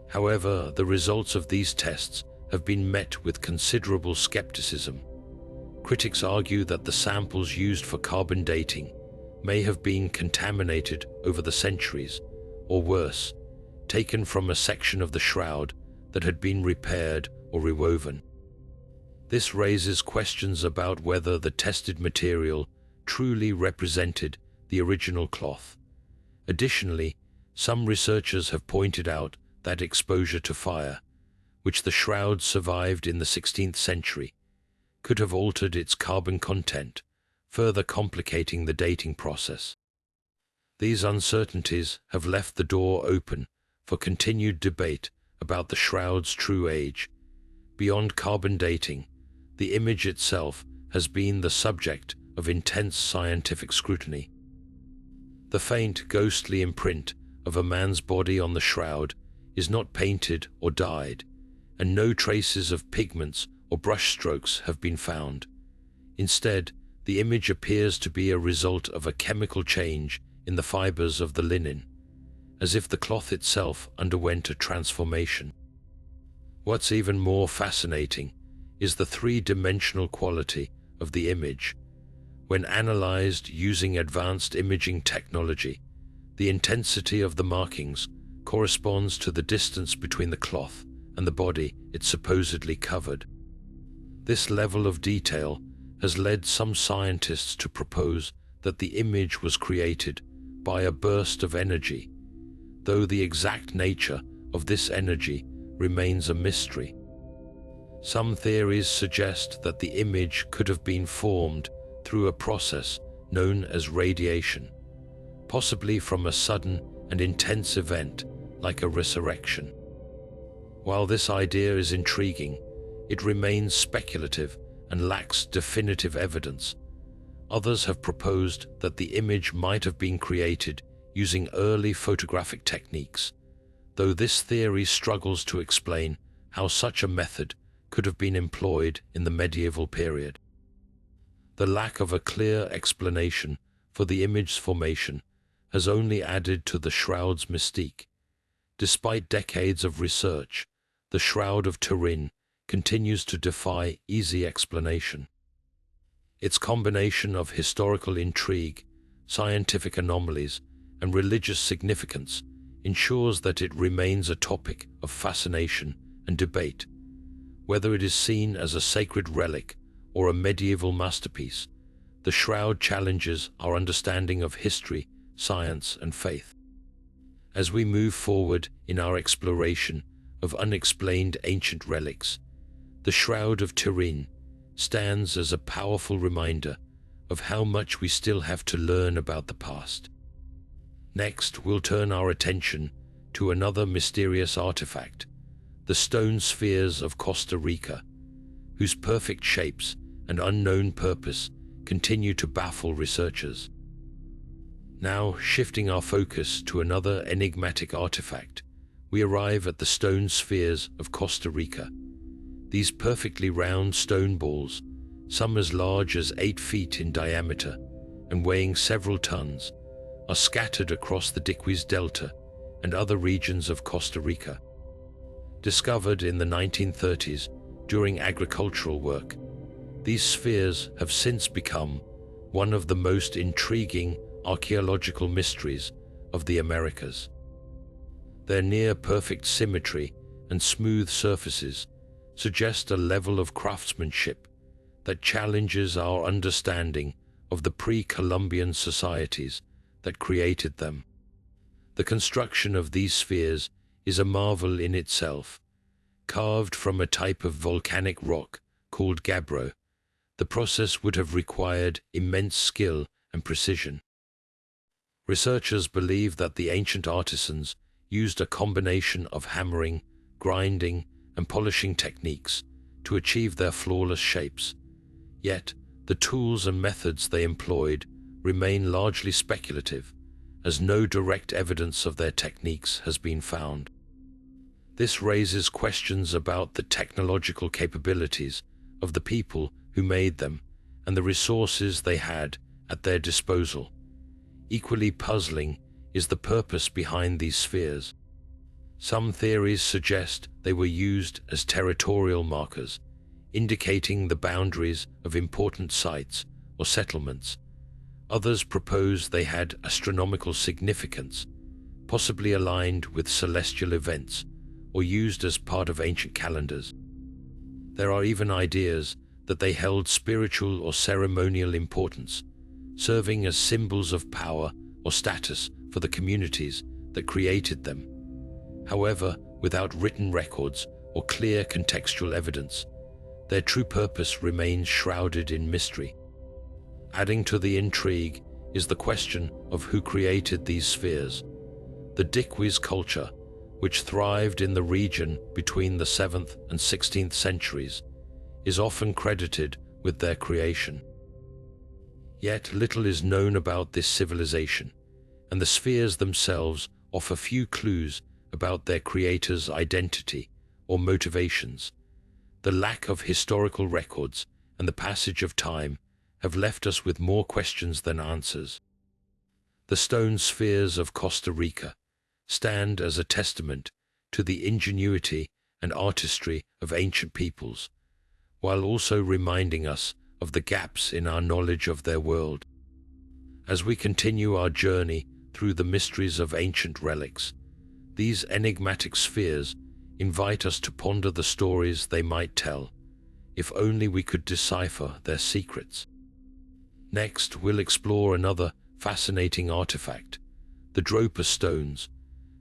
However, the results of these tests have been met with considerable skepticism. Critics argue that the samples used for carbon dating may have been contaminated over the centuries, or worse, taken from a section of the shroud that had been repaired or rewoven. This raises questions about whether the tested material truly represented the original cloth. Additionally, some researchers have pointed out that exposure to fire, which the shroud survived in the 16th century, could have altered its carbon content, further complicating the dating process. These uncertainties have left the door open for continued debate about the shroud's true age. Beyond carbon dating, the image itself has been the subject of intense scientific scrutiny. The faint, ghostly imprint of a man's body on the shroud is not painted or dyed, and no traces of pigments or brushstrokes have been found. Instead, the image appears to be a result of a chemical change in the fibers of the linen, as if the cloth itself underwent a transformation. What's even more fascinating is the three-dimensional quality of the image. When analyzed using advanced imaging technology, the intensity of the markings corresponds to the distance between the cloth and the body it supposedly covered. This level of detail has led some scientists to propose that the image was created by a burst of energy, though the exact nature of this energy remains a mystery. Some theories suggest that the image could have been formed through a process known as radiation, possibly from a sudden and intense event like a resurrection. While this idea is intriguing, it remains speculative and lacks definitive evidence. Others have proposed that the image might have been created using early photographic techniques, though this theory struggles to explain how such a method could have been employed in the medieval period. The lack of a clear explanation for the image's formation has only added to the shroud's mystique. Despite decades of research, the Shroud of Turin continues to defy easy explanation. Its combination of historical intrigue, scientific anomalies, and religious significance ensures that it remains a topic of fascination and debate. Whether it is seen as a sacred relic or a medieval masterpiece, the shroud challenges our understanding of history, science, and faith. As we move forward in our exploration of unexplained ancient relics, the Shroud of Turin stands as a powerful reminder of how much we still have to learn about the past. Next, we'll turn our attention to another mysterious artifact, the stone spheres of Costa Rica, whose perfect shapes and unknown purpose continue to baffle researchers. Now, shifting our focus to another enigmatic artifact, we arrive at the stone spheres of Costa Rica. These perfectly round stone balls, some as large as 8 feet in diameter and weighing several tons, are scattered across the Diquís Delta and other regions of Costa Rica. Discovered in the 1930s during agricultural work, these spheres have since become one of the most intriguing archaeological mysteries of the Americas. Their near-perfect symmetry and smooth surfaces suggest a level of craftsmanship that challenges our understanding of the pre-Columbian societies that created them. The construction of these spheres is a marvel in itself. Carved from a type of volcanic rock called gabbro, the process would have required immense skill and precision. Researchers believe that the ancient artisans used a combination of hammering, grinding, and polishing techniques to achieve their flawless shapes. Yet, the tools and methods they employed remain largely speculative, as no direct evidence of their techniques has been found. This raises questions about the technological capabilities of the people who made them and the resources they had at their disposal. Equally puzzling is the purpose behind these spheres. Some theories suggest they were used as territorial markers, indicating the boundaries of important sites or settlements. Others propose they had astronomical significance, possibly aligned with celestial events or used as part of ancient calendars. There are even ideas that they held spiritual or ceremonial importance, serving as symbols of power or status for the communities that created them. However, without written records or clear contextual evidence, their true purpose remains shrouded in mystery. Adding to the intrigue is the question of who created these spheres. The Diquís culture, which thrived in the region between the 7th and 16th centuries, is often credited with their creation. Yet little is known about this civilization, and the spheres themselves offer few clues about their creators' identity or motivations. The lack of historical records and the passage of time have left us with more questions than answers. The stone spheres of Costa Rica stand as a testament to the ingenuity and artistry of ancient peoples, while also reminding us of the gaps in our knowledge of their world. As we continue our journey through the mysteries of ancient relics, these enigmatic spheres invite us to ponder the stories they might tell, if only we could decipher their secrets. Next, we'll explore another fascinating artifact, the Dropa stones,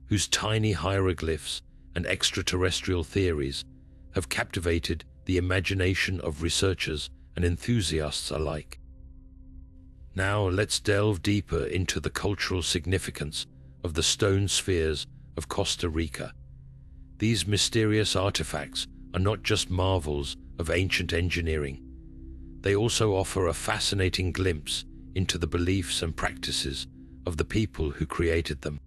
whose tiny hieroglyphs and extraterrestrial theories have captivated the imagination of researchers and enthusiasts alike. Now let's delve deeper into the cultural significance of the stone spheres of Costa Rica. These mysterious artifacts are not just marvels of ancient engineering. They also offer a fascinating glimpse into the beliefs and practices of the people who created them.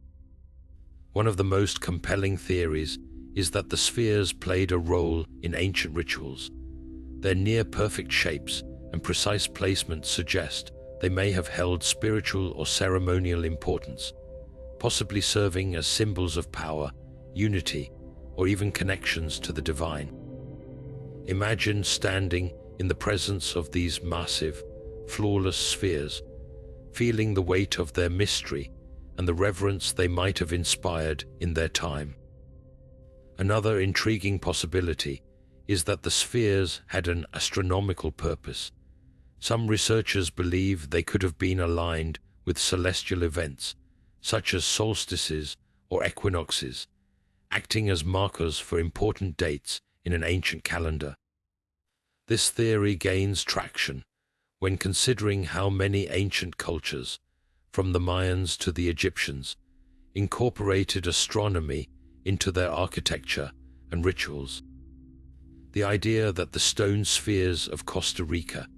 One of the most compelling theories is that the spheres played a role in ancient rituals. Their near-perfect shapes and precise placement suggest they may have held spiritual or ceremonial importance, possibly serving as symbols of power, unity, or even connections to the divine. Imagine standing in the presence of these massive, flawless spheres, feeling the weight of their mystery and the reverence they might have inspired in their time. Another intriguing possibility is that the spheres had an astronomical purpose. Some researchers believe they could have been aligned with celestial events, such as solstices or equinoxes, acting as markers for important dates in an ancient calendar. This theory gains traction when considering how many ancient cultures, from the Mayans to the Egyptians, incorporated astronomy into their architecture and rituals. The idea that the stone spheres of Costa Rica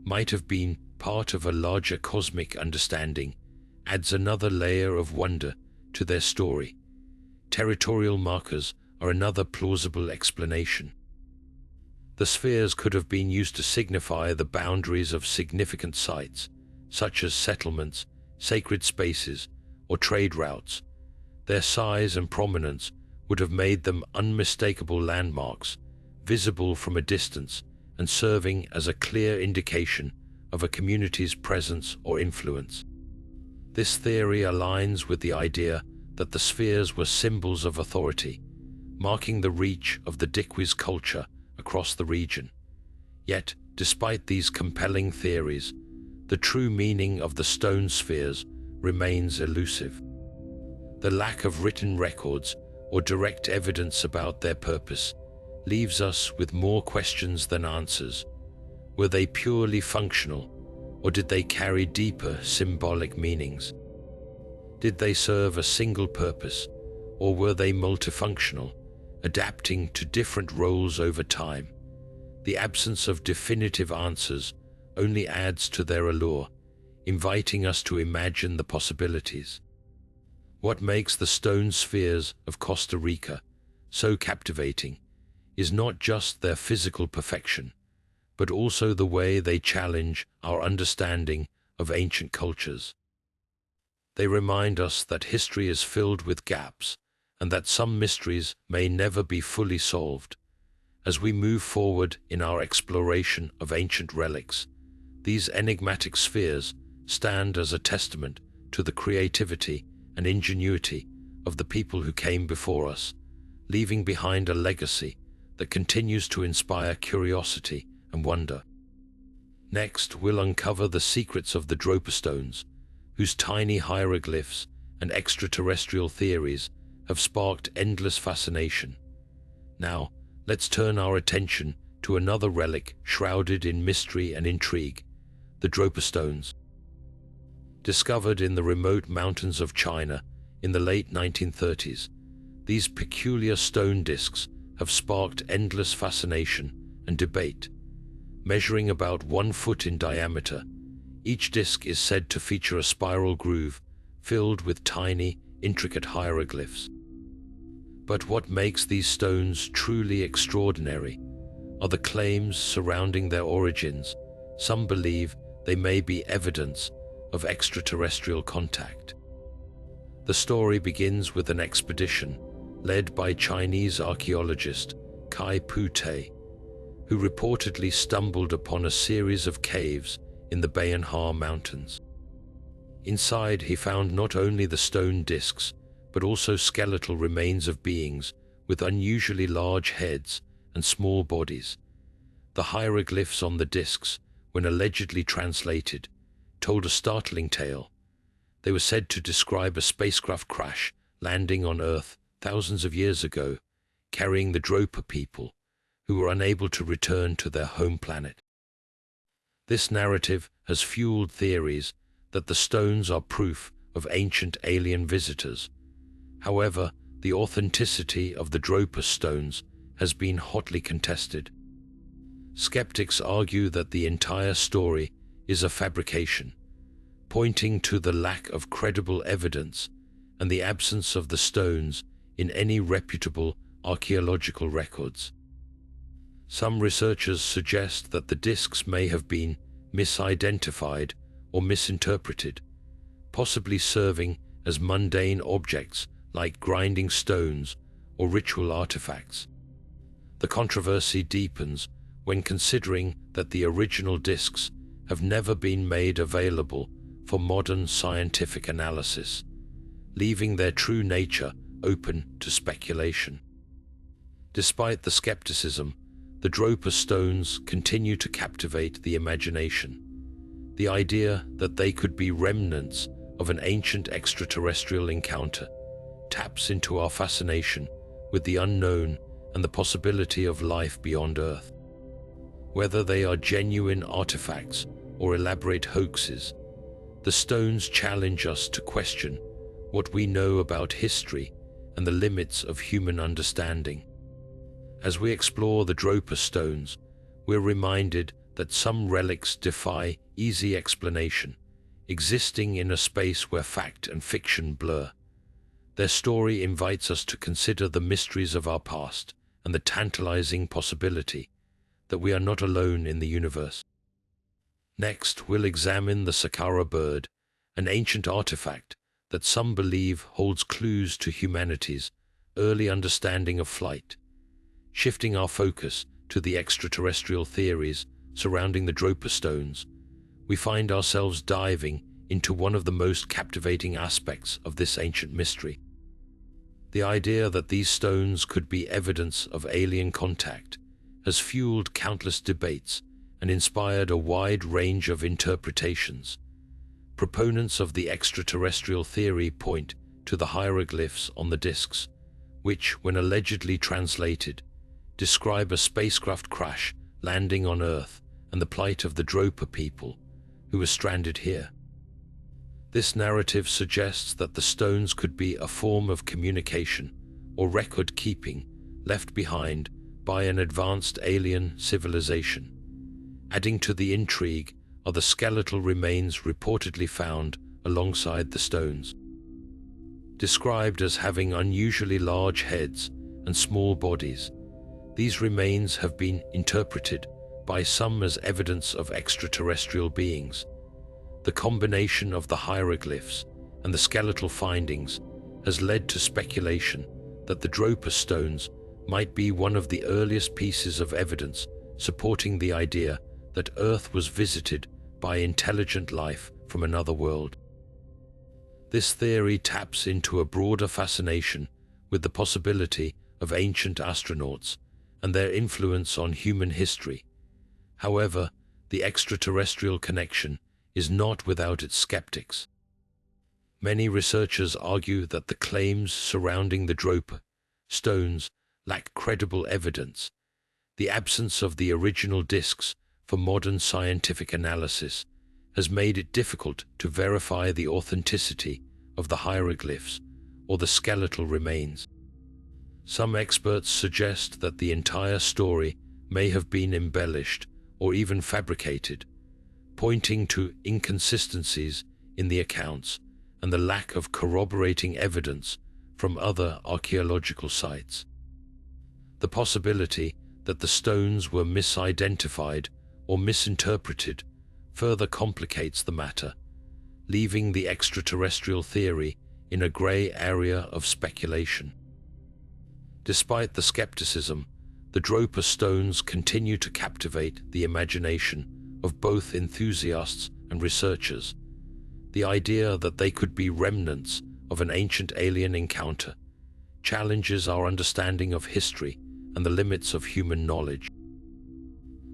might have been part of a larger cosmic understanding adds another layer of wonder to their story. Territorial markers are another plausible explanation. The spheres could have been used to signify the boundaries of significant sites, such as settlements, sacred spaces, or trade routes. Their size and prominence would have made them unmistakable landmarks, visible from a distance and serving as a clear indication of a community's presence or influence. This theory aligns with the idea that the spheres were symbols of authority, marking the reach of the Diquiz culture across the region. Yet, despite these compelling theories, the true meaning of the stone spheres remains elusive. The lack of written records or direct evidence about their purpose leaves us with more questions than answers. Were they purely functional, or did they carry deeper symbolic meanings? Did they serve a single purpose, or were they multifunctional, adapting to different roles over time? The absence of definitive answers only adds to their allure, inviting us to imagine the possibilities. What makes the stone spheres of Costa Rica so captivating is not just their physical perfection, but also the way they challenge our understanding of ancient cultures. They remind us that history is filled with gaps and that some mysteries may never be fully solved. As we move forward in our exploration of ancient relics, these enigmatic spheres stand as a testament to the creativity and ingenuity of the people who came before us, leaving behind a legacy that continues to inspire curiosity and wonder. Next, we'll uncover the secrets of the Dropa stones, whose tiny hieroglyphs and extraterrestrial theories have sparked endless fascination. Now, let's turn our attention to another relic shrouded in mystery and intrigue, the Dropa stones. Discovered in the remote mountains of China in the late 1930s, these peculiar stone discs have sparked endless fascination and debate. Measuring about 1 foot in diameter, each disc is said to feature a spiral groove filled with tiny, intricate hieroglyphs. But what makes these stones truly extraordinary are the claims surrounding their origins. Some believe they may be evidence of extraterrestrial contact. The story begins with an expedition led by Chinese archaeologist Kai Pu-te, who reportedly stumbled upon a series of caves in the Bayan Mountains. Inside, he found not only the stone discs, but also skeletal remains of beings with unusually large heads and small bodies. The hieroglyphs on the discs, when allegedly translated, told a startling tale. They were said to describe a spacecraft crash landing on Earth thousands of years ago, carrying the Dropa people, who were unable to return to their home planet. This narrative has fueled theories that the stones are proof of ancient alien visitors. However, the authenticity of the Dropa stones has been hotly contested. Skeptics argue that the entire story is a fabrication, pointing to the lack of credible evidence and the absence of the stones in any reputable archaeological records. Some researchers suggest that the discs may have been misidentified or misinterpreted, possibly serving as mundane objects like grinding stones or ritual artifacts. The controversy deepens when considering that the original discs have never been made available for modern scientific analysis, leaving their true nature open to speculation. Despite the skepticism, the Dropa stones continue to captivate the imagination. The idea that they could be remnants of an ancient extraterrestrial encounter taps into our fascination with the unknown and the possibility of life beyond Earth. Whether they are genuine artifacts or elaborate hoaxes, the stones challenge us to question what we know about history and the limits of human understanding. As we explore the Dropa stones, we're reminded that some relics defy easy explanation, existing in a space where fact and fiction blur. Their story invites us to consider the mysteries of our past and the tantalizing possibility that we are not alone in the universe. Next, we'll examine the Saqqara bird, an ancient artifact that some believe holds clues to humanity's early understanding of flight. Shifting our focus to the extraterrestrial theories surrounding the Dropa stones, we find ourselves diving into one of the most captivating aspects of this ancient mystery. The idea that these stones could be evidence of alien contact has fueled countless debates and inspired a wide range of interpretations. Proponents of the extraterrestrial theory point to the hieroglyphs on the discs, which, when allegedly translated, describe a spacecraft crash landing on Earth and the plight of the Dropa people who were stranded here. This narrative suggests that the stones could be a form of communication or record-keeping left behind by an advanced alien civilization. Adding to the intrigue are the skeletal remains reportedly found alongside the stones. Described as having unusually large heads and small bodies, these remains have been interpreted by some as evidence of extraterrestrial beings. The combination of the hieroglyphs and the skeletal findings has led to speculation that the Dropa stones might be one of the earliest pieces of evidence supporting the idea that Earth was visited by intelligent life from another world. This theory taps into a broader fascination with the possibility of ancient astronauts and their influence on human history. However, the extraterrestrial connection is not without its skeptics. Many researchers argue that the claims surrounding the Dropa stones lack credible evidence. The absence of the original discs for modern scientific analysis has made it difficult to verify the authenticity of the hieroglyphs or the skeletal remains. Some experts suggest that the entire story may have been embellished or even fabricated, pointing to inconsistencies in the accounts and the lack of corroborating evidence from other archaeological sites. The possibility that the stones were misidentified or misinterpreted further complicates the matter, leaving the extraterrestrial theory in a grey area of speculation. Despite the skepticism, the Dropa stones continue to captivate the imagination of both enthusiasts and researchers. The idea that they could be remnants of an ancient alien encounter challenges our understanding of history and the limits of human knowledge.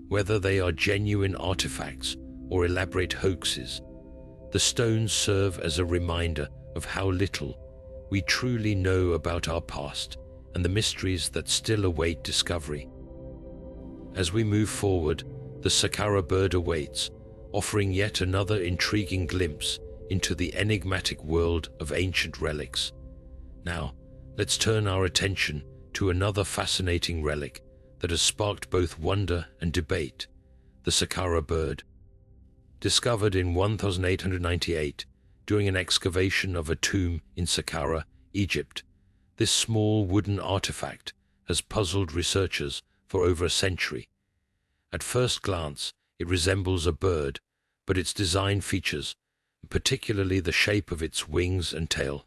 Whether they are genuine artifacts or elaborate hoaxes, the stones serve as a reminder of how little we truly know about our past and the mysteries that still await discovery. As we move forward, the Saqqara bird awaits, offering yet another intriguing glimpse into the enigmatic world of ancient relics. Now, let's turn our attention to another fascinating relic that has sparked both wonder and debate: the Saqqara bird. Discovered in 1898 during an excavation of a tomb in Saqqara, Egypt, this small wooden artifact has puzzled researchers for over a century. At first glance, it resembles a bird, but its design features, particularly the shape of its wings and tail,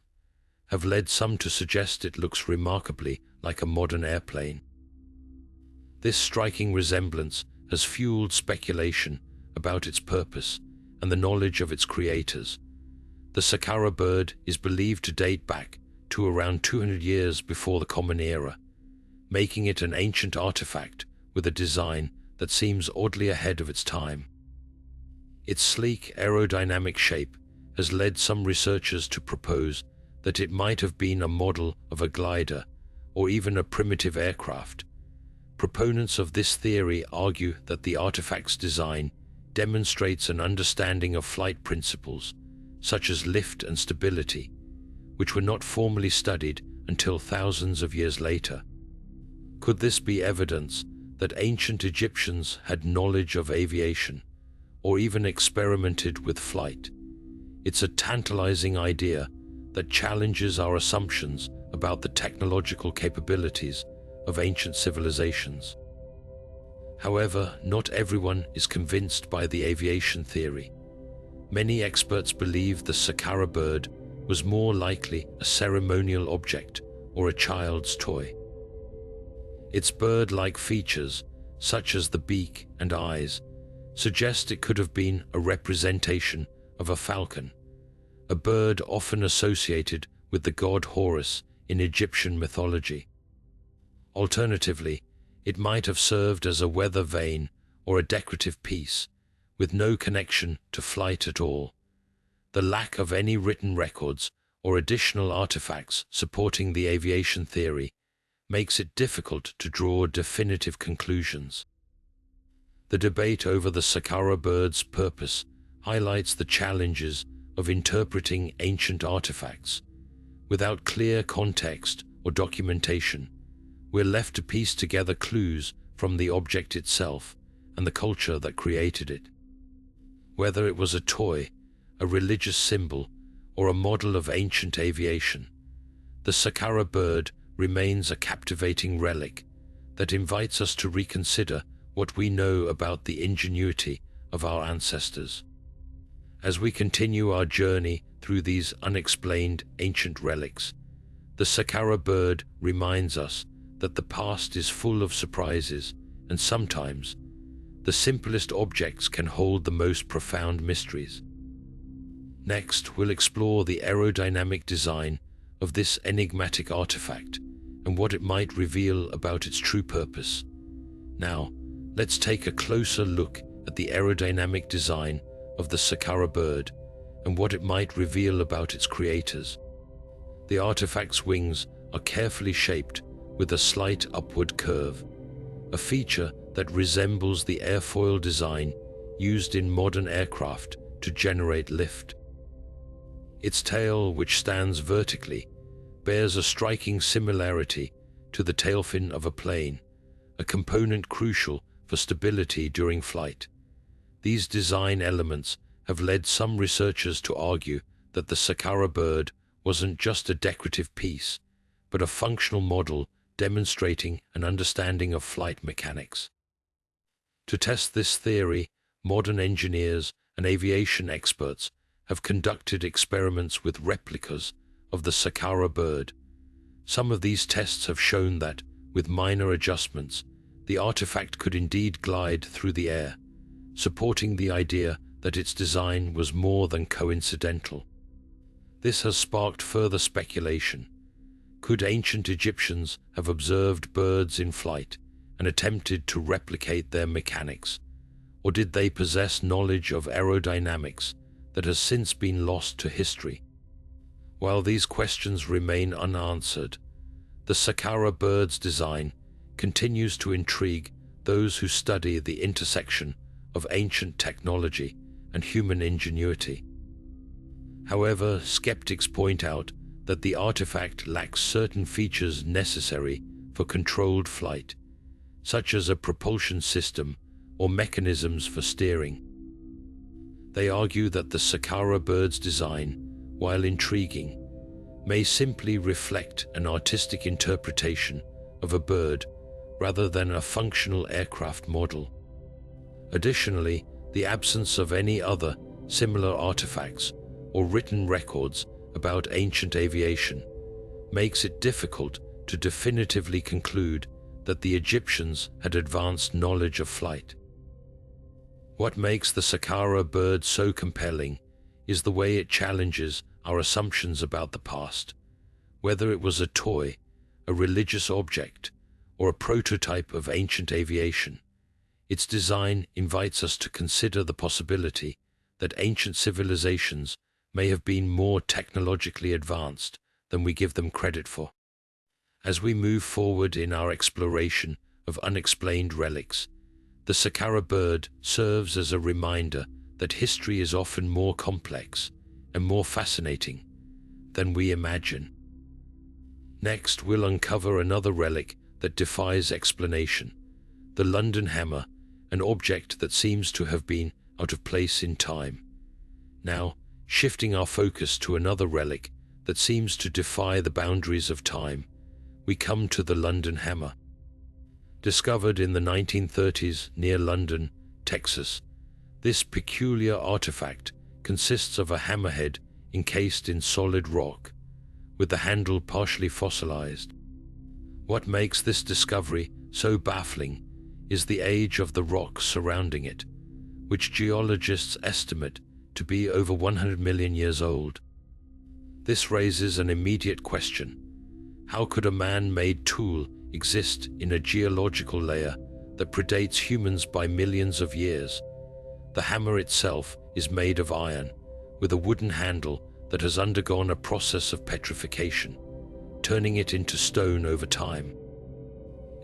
have led some to suggest it looks remarkably like a modern airplane. This striking resemblance has fueled speculation about its purpose and the knowledge of its creators. The Saqqara bird is believed to date back to around 200 years before the Common Era, making it an ancient artifact with a design that seems oddly ahead of its time. Its sleek aerodynamic shape has led some researchers to propose that it might have been a model of a glider or even a primitive aircraft. Proponents of this theory argue that the artifact's design demonstrates an understanding of flight principles, such as lift and stability, which were not formally studied until thousands of years later. Could this be evidence that ancient Egyptians had knowledge of aviation, or even experimented with flight? It's a tantalizing idea that challenges our assumptions about the technological capabilities of ancient civilizations. However, not everyone is convinced by the aviation theory. Many experts believe the Saqqara bird was more likely a ceremonial object or a child's toy. Its bird-like features, such as the beak and eyes, suggest it could have been a representation of a falcon, a bird often associated with the god Horus in Egyptian mythology. Alternatively, it might have served as a weather vane or a decorative piece, with no connection to flight at all. The lack of any written records or additional artifacts supporting the aviation theory makes it difficult to draw definitive conclusions. The debate over the Saqqara bird's purpose highlights the challenges of interpreting ancient artifacts. Without clear context or documentation, we're left to piece together clues from the object itself and the culture that created it. Whether it was a toy, a religious symbol, or a model of ancient aviation, the Saqqara bird remains a captivating relic that invites us to reconsider what we know about the ingenuity of our ancestors. As we continue our journey through these unexplained ancient relics, the Saqqara bird reminds us that the past is full of surprises, and sometimes the simplest objects can hold the most profound mysteries. Next, we'll explore the aerodynamic design of this enigmatic artifact and what it might reveal about its true purpose. Now, let's take a closer look at the aerodynamic design of the Saqqara bird and what it might reveal about its creators. The artifact's wings are carefully shaped with a slight upward curve, a feature that resembles the airfoil design used in modern aircraft to generate lift. Its tail, which stands vertically, bears a striking similarity to the tailfin of a plane, a component crucial for stability during flight. These design elements have led some researchers to argue that the Saqqara bird wasn't just a decorative piece, but a functional model demonstrating an understanding of flight mechanics. To test this theory, modern engineers and aviation experts have conducted experiments with replicas of the Saqqara bird. Some of these tests have shown that, with minor adjustments, the artifact could indeed glide through the air, supporting the idea that its design was more than coincidental. This has sparked further speculation. Could ancient Egyptians have observed birds in flight and attempted to replicate their mechanics, or did they possess knowledge of aerodynamics that has since been lost to history? While these questions remain unanswered, the Saqqara bird's design continues to intrigue those who study the intersection of ancient technology and human ingenuity. However, skeptics point out that the artifact lacks certain features necessary for controlled flight, such as a propulsion system or mechanisms for steering. They argue that the Saqqara bird's design, while intriguing, may simply reflect an artistic interpretation of a bird rather than a functional aircraft model. Additionally, the absence of any other similar artifacts or written records about ancient aviation makes it difficult to definitively conclude that the Egyptians had advanced knowledge of flight. What makes the Saqqara bird so compelling is the way it challenges our assumptions about the past. Whether it was a toy, a religious object, or a prototype of ancient aviation, its design invites us to consider the possibility that ancient civilizations may have been more technologically advanced than we give them credit for. As we move forward in our exploration of unexplained relics, the Saqqara bird serves as a reminder that history is often more complex and more fascinating than we imagine. Next, we'll uncover another relic that defies explanation, the London hammer, an object that seems to have been out of place in time. Now, shifting our focus to another relic that seems to defy the boundaries of time, we come to the London hammer. Discovered in the 1930s near London, Texas, this peculiar artifact consists of a hammerhead encased in solid rock, with the handle partially fossilized. What makes this discovery so baffling is the age of the rock surrounding it, which geologists estimate to be over 100 million years old. This raises an immediate question. How could a man-made tool exist in a geological layer that predates humans by millions of years? The hammer itself is made of iron, with a wooden handle that has undergone a process of petrification, turning it into stone over time.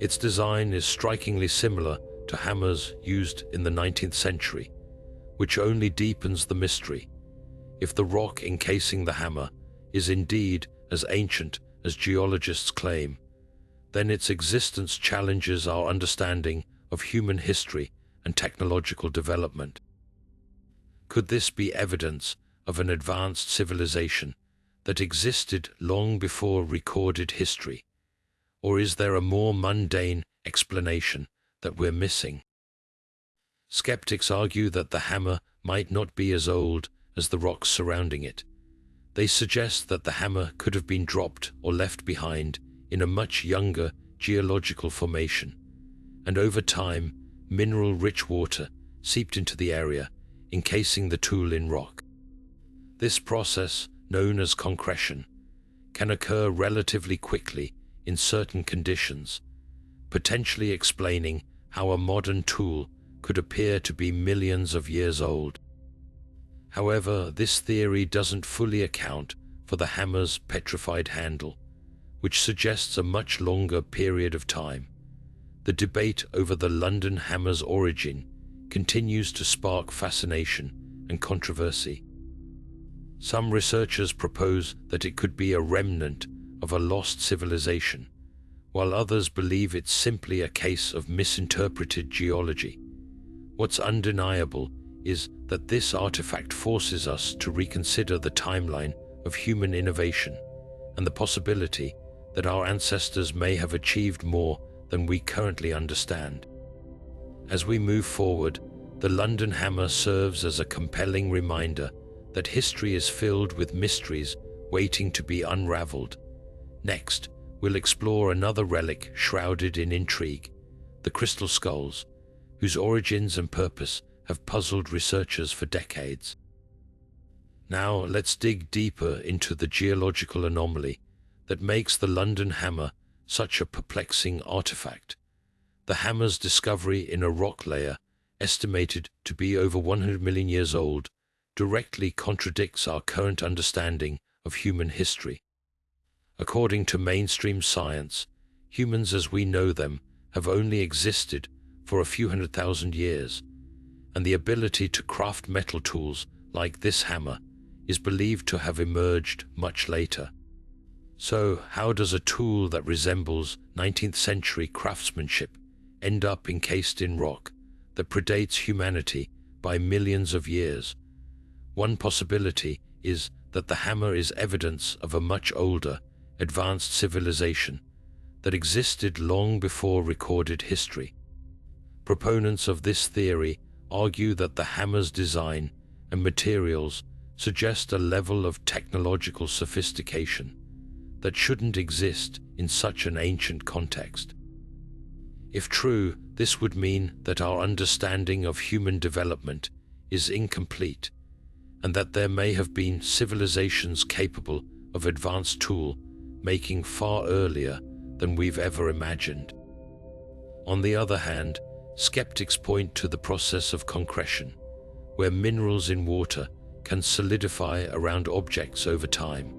Its design is strikingly similar to hammers used in the 19th century, which only deepens the mystery. If the rock encasing the hammer is indeed as ancient as geologists claim, then its existence challenges our understanding of human history and technological development. Could this be evidence of an advanced civilization that existed long before recorded history? Or is there a more mundane explanation that we're missing? Skeptics argue that the hammer might not be as old as the rocks surrounding it. They suggest that the hammer could have been dropped or left behind in a much younger geological formation, and over time, mineral-rich water seeped into the area, encasing the tool in rock. This process, known as concretion, can occur relatively quickly in certain conditions, potentially explaining how a modern tool could appear to be millions of years old. However, this theory doesn't fully account for the hammer's petrified handle, which suggests a much longer period of time. The debate over the London hammer's origin continues to spark fascination and controversy. Some researchers propose that it could be a remnant of a lost civilization, while others believe it's simply a case of misinterpreted geology. What's undeniable is that this artifact forces us to reconsider the timeline of human innovation and the possibility that our ancestors may have achieved more than we currently understand. As we move forward, The London hammer serves as a compelling reminder that history is filled with mysteries waiting to be unraveled. Next, we'll explore another relic shrouded in intrigue, the crystal skulls, whose origins and purpose have puzzled researchers for decades. Now, let's dig deeper into the geological anomaly that makes the London hammer such a perplexing artifact. The hammer's discovery in a rock layer, estimated to be over 100 million years old, directly contradicts our current understanding of human history. According to mainstream science, humans as we know them have only existed for a few 100,000 years, and the ability to craft metal tools like this hammer is believed to have emerged much later. So, how does a tool that resembles 19th century craftsmanship end up encased in rock that predates humanity by millions of years? One possibility is that the hammer is evidence of a much older, advanced civilization that existed long before recorded history. Proponents of this theory argue that the hammer's design and materials suggest a level of technological sophistication that shouldn't exist in such an ancient context. If true, this would mean that our understanding of human development is incomplete, and that there may have been civilizations capable of advanced tool making far earlier than we've ever imagined. On the other hand, skeptics point to the process of concretion, where minerals in water can solidify around objects over time,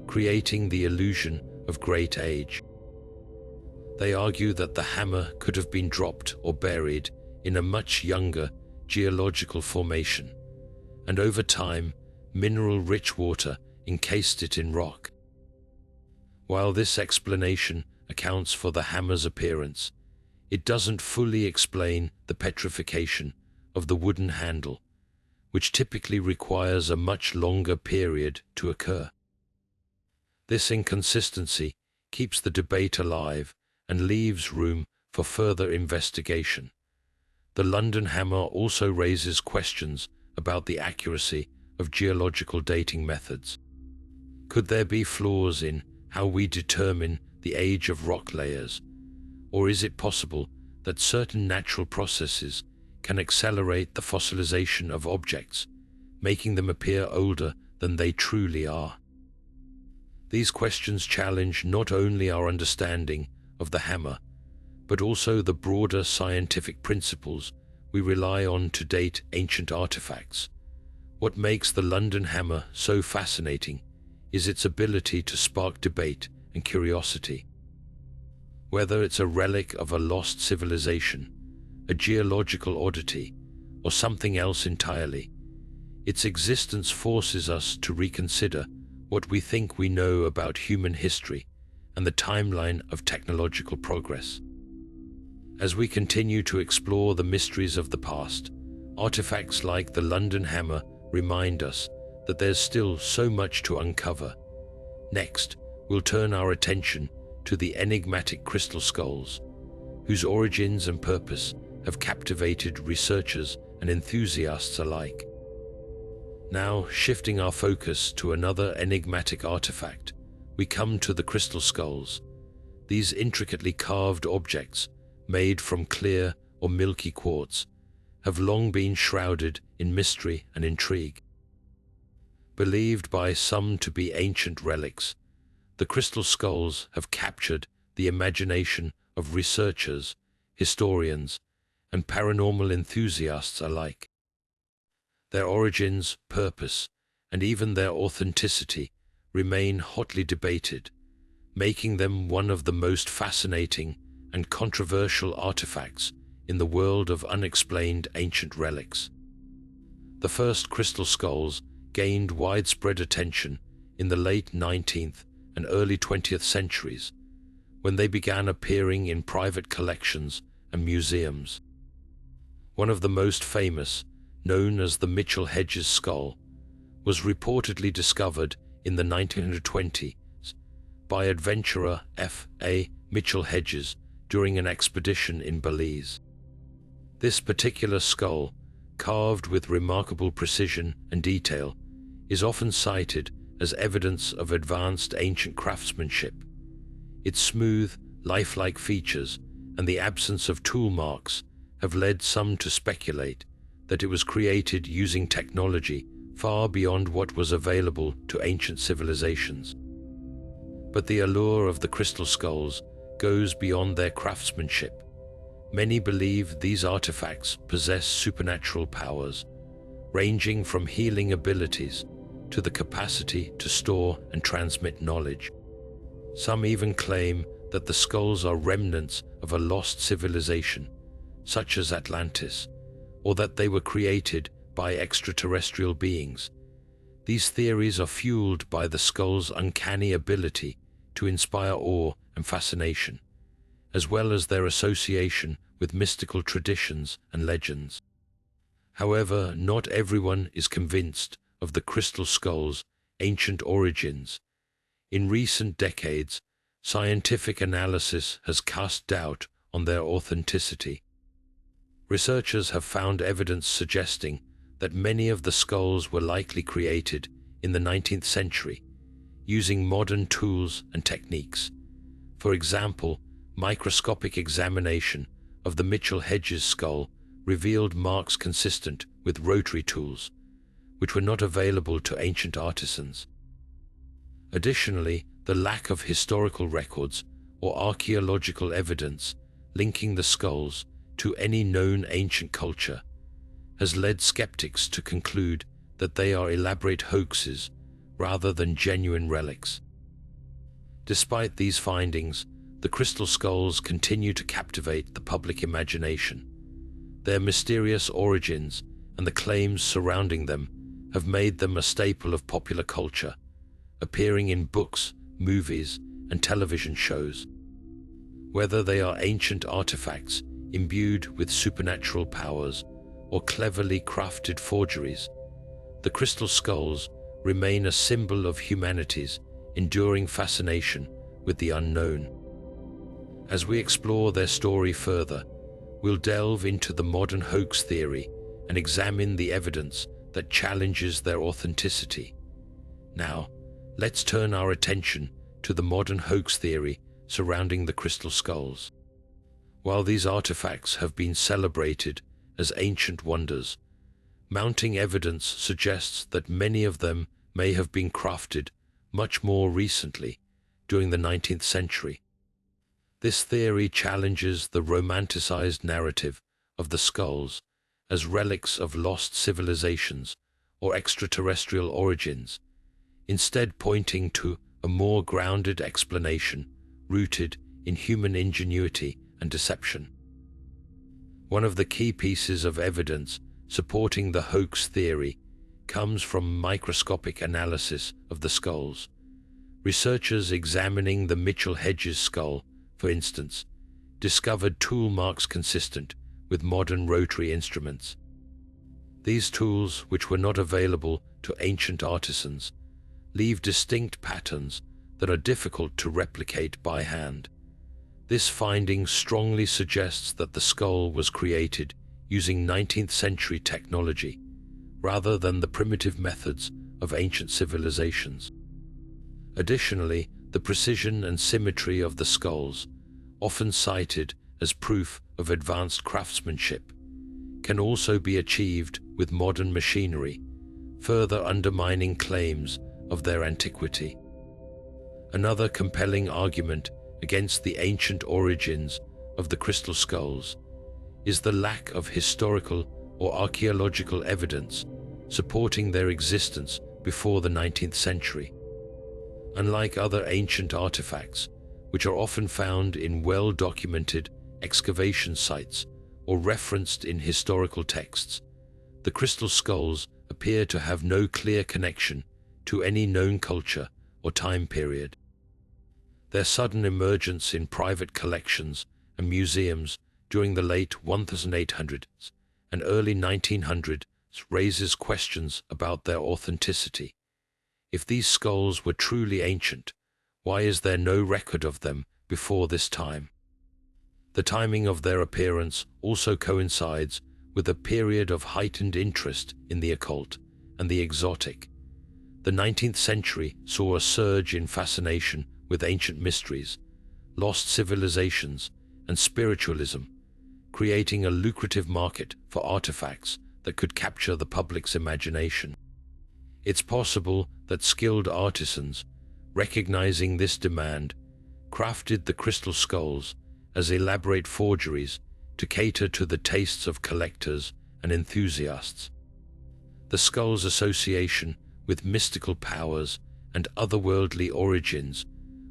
creating the illusion of great age. They argue that the hammer could have been dropped or buried in a much younger geological formation, and over time, mineral-rich water encased it in rock. While this explanation accounts for the hammer's appearance, it doesn't fully explain the petrification of the wooden handle, which typically requires a much longer period to occur. This inconsistency keeps the debate alive and leaves room for further investigation. The London hammer also raises questions about the accuracy of geological dating methods. Could there be flaws in how we determine the age of rock layers, or is it possible that certain natural processes can accelerate the fossilization of objects, making them appear older than they truly are? These questions challenge not only our understanding of the hammer, but also the broader scientific principles we rely on to date ancient artifacts. What makes the London hammer so fascinating is its ability to spark debate and curiosity. Whether it's a relic of a lost civilization, a geological oddity, or something else entirely, its existence forces us to reconsider what we think we know about human history and the timeline of technological progress. As we continue to explore the mysteries of the past, artifacts like the London hammer remind us that there's still so much to uncover. Next, we'll turn our attention to the enigmatic crystal skulls, whose origins and purpose have captivated researchers and enthusiasts alike. Now, shifting our focus to another enigmatic artifact, we come to the crystal skulls. These intricately carved objects, made from clear or milky quartz, have long been shrouded in mystery and intrigue. Believed by some to be ancient relics, the crystal skulls have captured the imagination of researchers, historians, and paranormal enthusiasts alike. Their origins, purpose, and even their authenticity remain hotly debated, making them one of the most fascinating and controversial artifacts in the world of unexplained ancient relics. The first crystal skulls gained widespread attention in the late 19th and early 20th centuries, when they began appearing in private collections and museums. One of the most famous, known as the Mitchell-Hedges skull, was reportedly discovered in the 1920s by adventurer F.A. Mitchell-Hedges during an expedition in Belize. This particular skull carved with remarkable precision and detail, is often cited as evidence of advanced ancient craftsmanship. Its smooth, lifelike features and the absence of tool marks have led some to speculate that it was created using technology far beyond what was available to ancient civilizations. But the allure of the crystal skulls goes beyond their craftsmanship. Many believe these artifacts possess supernatural powers, ranging from healing abilities to the capacity to store and transmit knowledge. Some even claim that the skulls are remnants of a lost civilization, such as Atlantis, or that they were created by extraterrestrial beings. These theories are fueled by the skull's uncanny ability to inspire awe and fascination, as well as their association with mystical traditions and legends. However, not everyone is convinced of the crystal skull's ancient origins. In recent decades, scientific analysis has cast doubt on their authenticity. Researchers have found evidence suggesting that many of the skulls were likely created in the 19th century, using modern tools and techniques. For example, microscopic examination of the Mitchell-Hedges skull revealed marks consistent with rotary tools, which were not available to ancient artisans. Additionally, the lack of historical records or archaeological evidence linking the skulls to any known ancient culture has led skeptics to conclude that they are elaborate hoaxes rather than genuine relics. Despite these findings, the crystal skulls continue to captivate the public imagination. Their mysterious origins and the claims surrounding them have made them a staple of popular culture, appearing in books, movies, and television shows. Whether they are ancient artifacts imbued with supernatural powers or cleverly crafted forgeries, the crystal skulls remain a symbol of humanity's enduring fascination with the unknown. As we explore their story further, we'll delve into the modern hoax theory and examine the evidence that challenges their authenticity. Now, let's turn our attention to the modern hoax theory surrounding the crystal skulls. While these artifacts have been celebrated as ancient wonders, mounting evidence suggests that many of them may have been crafted much more recently, during the 19th century. This theory challenges the romanticized narrative of the skulls as relics of lost civilizations or extraterrestrial origins, instead pointing to a more grounded explanation rooted in human ingenuity and deception. One of the key pieces of evidence supporting the hoax theory comes from microscopic analysis of the skulls. Researchers examining the Mitchell-Hedges skull, for instance, discovered tool marks consistent with modern rotary instruments. These tools, which were not available to ancient artisans, leave distinct patterns that are difficult to replicate by hand. This finding strongly suggests that the skull was created using 19th century technology rather than the primitive methods of ancient civilizations. Additionally, the precision and symmetry of the skulls, often cited as proof of advanced craftsmanship, can also be achieved with modern machinery, further undermining claims of their antiquity. Another compelling argument against the ancient origins of the crystal skulls is the lack of historical or archaeological evidence supporting their existence before the 19th century. Unlike other ancient artifacts, which are often found in well-documented excavation sites or referenced in historical texts, the crystal skulls appear to have no clear connection to any known culture or time period. Their sudden emergence in private collections and museums during the late 1800s and early 1900s raises questions about their authenticity. If these skulls were truly ancient, why is there no record of them before this time? The timing of their appearance also coincides with a period of heightened interest in the occult and the exotic. The 19th century saw a surge in fascination with ancient mysteries, lost civilizations, and spiritualism, creating a lucrative market for artifacts that could capture the public's imagination. It's possible that skilled artisans, recognizing this demand, crafted the crystal skulls as elaborate forgeries to cater to the tastes of collectors and enthusiasts. The skull's association with mystical powers and otherworldly origins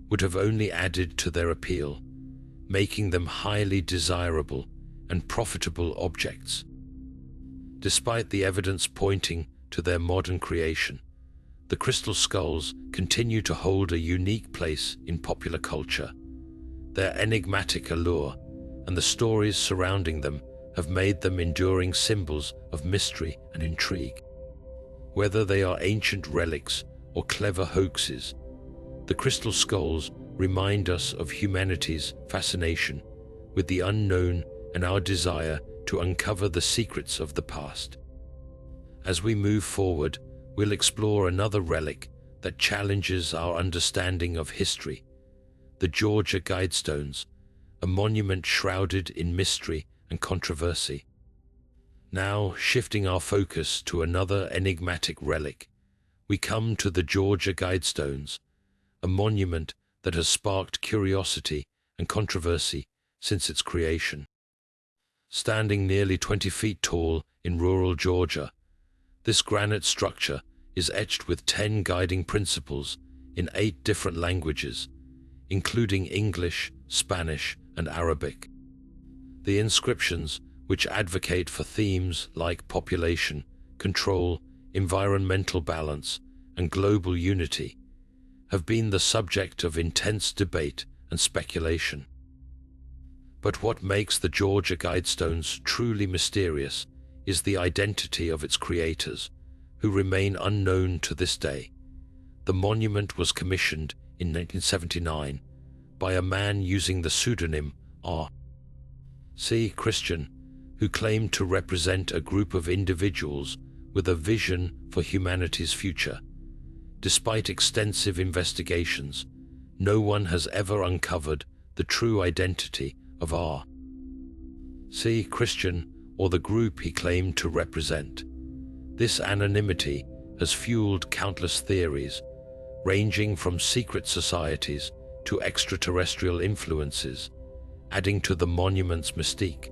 would have only added to their appeal, making them highly desirable and profitable objects. Despite the evidence pointing to their modern creation, the crystal skulls continue to hold a unique place in popular culture. Their enigmatic allure and the stories surrounding them have made them enduring symbols of mystery and intrigue. Whether they are ancient relics or clever hoaxes, the crystal skulls remind us of humanity's fascination with the unknown and our desire to uncover the secrets of the past. As we move forward, we'll explore another relic that challenges our understanding of history: the Georgia Guidestones, a monument shrouded in mystery and controversy. Now, shifting our focus to another enigmatic relic, we come to the Georgia Guidestones, a monument that has sparked curiosity and controversy since its creation. Standing nearly 20 feet tall in rural Georgia, this granite structure is etched with 10 guiding principles in 8 different languages, including English, Spanish, and Arabic. The inscriptions, which advocate for themes like population, control, environmental balance, and global unity, have been the subject of intense debate and speculation. But what makes the Georgia Guidestones truly mysterious is the identity of its creators, who remain unknown to this day. The monument was commissioned in 1979 by a man using the pseudonym R.C. Christian, who claimed to represent a group of individuals with a vision for humanity's future. Despite extensive investigations, no one has ever uncovered the true identity of R.C. Christian or the group he claimed to represent. This anonymity has fueled countless theories, ranging from secret societies to extraterrestrial influences, adding to the monument's mystique.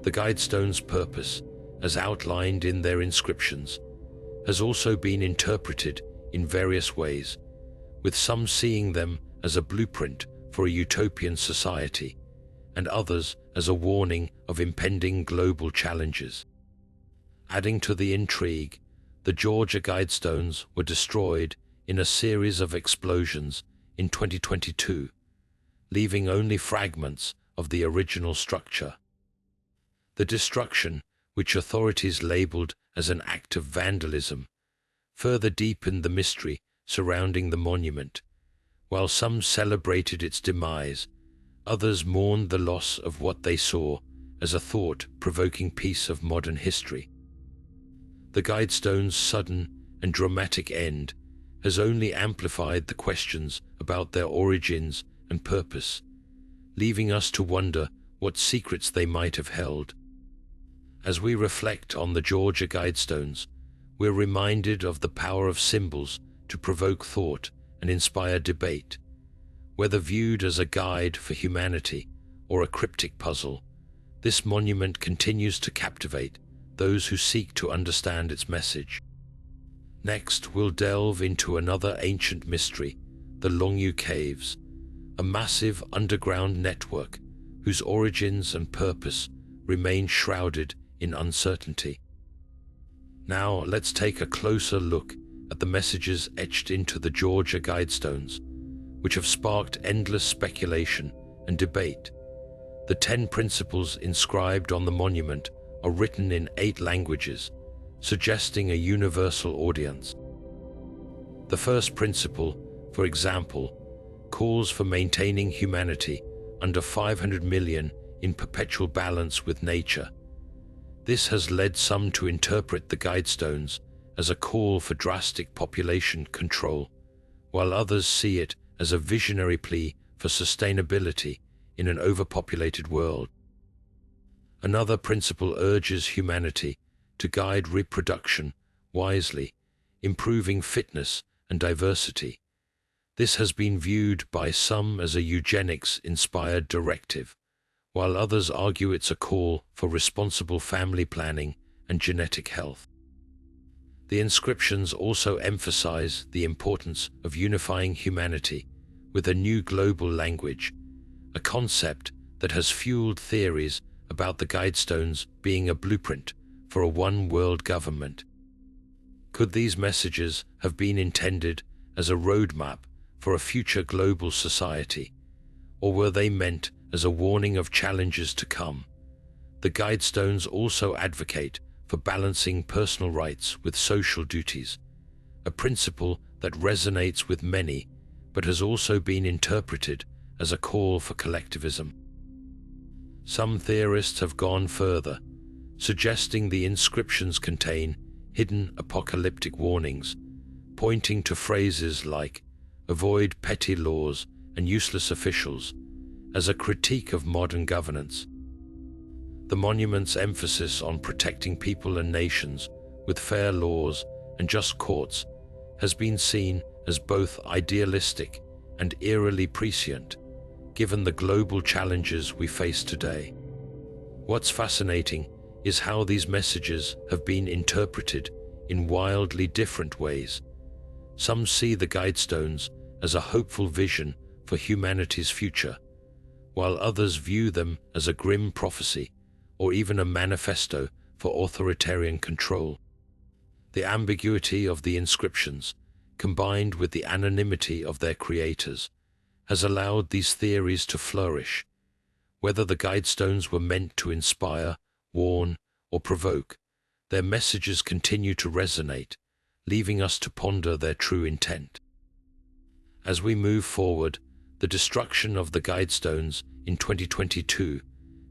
The Guidestones' purpose, as outlined in their inscriptions, has also been interpreted in various ways, with some seeing them as a blueprint for a utopian society, and others as a warning of impending global challenges. Adding to the intrigue, the Georgia Guidestones were destroyed in a series of explosions in 2022, leaving only fragments of the original structure. The destruction, which authorities labeled as an act of vandalism, further deepened the mystery surrounding the monument. While some celebrated its demise, others mourned the loss of what they saw as a thought-provoking piece of modern history. The Guidestones' sudden and dramatic end has only amplified the questions about their origins and purpose, leaving us to wonder what secrets they might have held. As we reflect on the Georgia Guidestones, we're reminded of the power of symbols to provoke thought and inspire debate. Whether viewed as a guide for humanity or a cryptic puzzle, this monument continues to captivate those who seek to understand its message. Next, we'll delve into another ancient mystery, the Longyou Caves, a massive underground network whose origins and purpose remain shrouded in uncertainty. Now, let's take a closer look at the messages etched into the Georgia Guidestones, which have sparked endless speculation and debate. The 10 principles inscribed on the monument are written in 8 languages, suggesting a universal audience. The first principle, for example, calls for maintaining humanity under 500 million in perpetual balance with nature, This has led some to interpret the guidestones as a call for drastic population control, while others see it as a visionary plea for sustainability in an overpopulated world. Another principle urges humanity to guide reproduction wisely, improving fitness and diversity. This has been viewed by some as a eugenics-inspired directive, while others argue it's a call for responsible family planning and genetic health. The inscriptions also emphasize the importance of unifying humanity with a new global language, a concept that has fueled theories about the guidestones being a blueprint for a one-world government. Could these messages have been intended as a roadmap for a future global society, or were they meant as a warning of challenges to come? The guidestones also advocate for balancing personal rights with social duties, a principle that resonates with many but has also been interpreted as a call for collectivism. Some theorists have gone further, suggesting the inscriptions contain hidden apocalyptic warnings, pointing to phrases like "avoid petty laws and useless officials" as a critique of modern governance. The monument's emphasis on protecting people and nations with fair laws and just courts has been seen as both idealistic and eerily prescient, given the global challenges we face today. What's fascinating is how these messages have been interpreted in wildly different ways. Some see the guidestones as a hopeful vision for humanity's future, while others view them as a grim prophecy or even a manifesto for authoritarian control. The ambiguity of the inscriptions, combined with the anonymity of their creators, has allowed these theories to flourish. Whether the guidestones were meant to inspire, warn, or provoke, their messages continue to resonate, leaving us to ponder their true intent. As we move forward, the destruction of the guidestones in 2022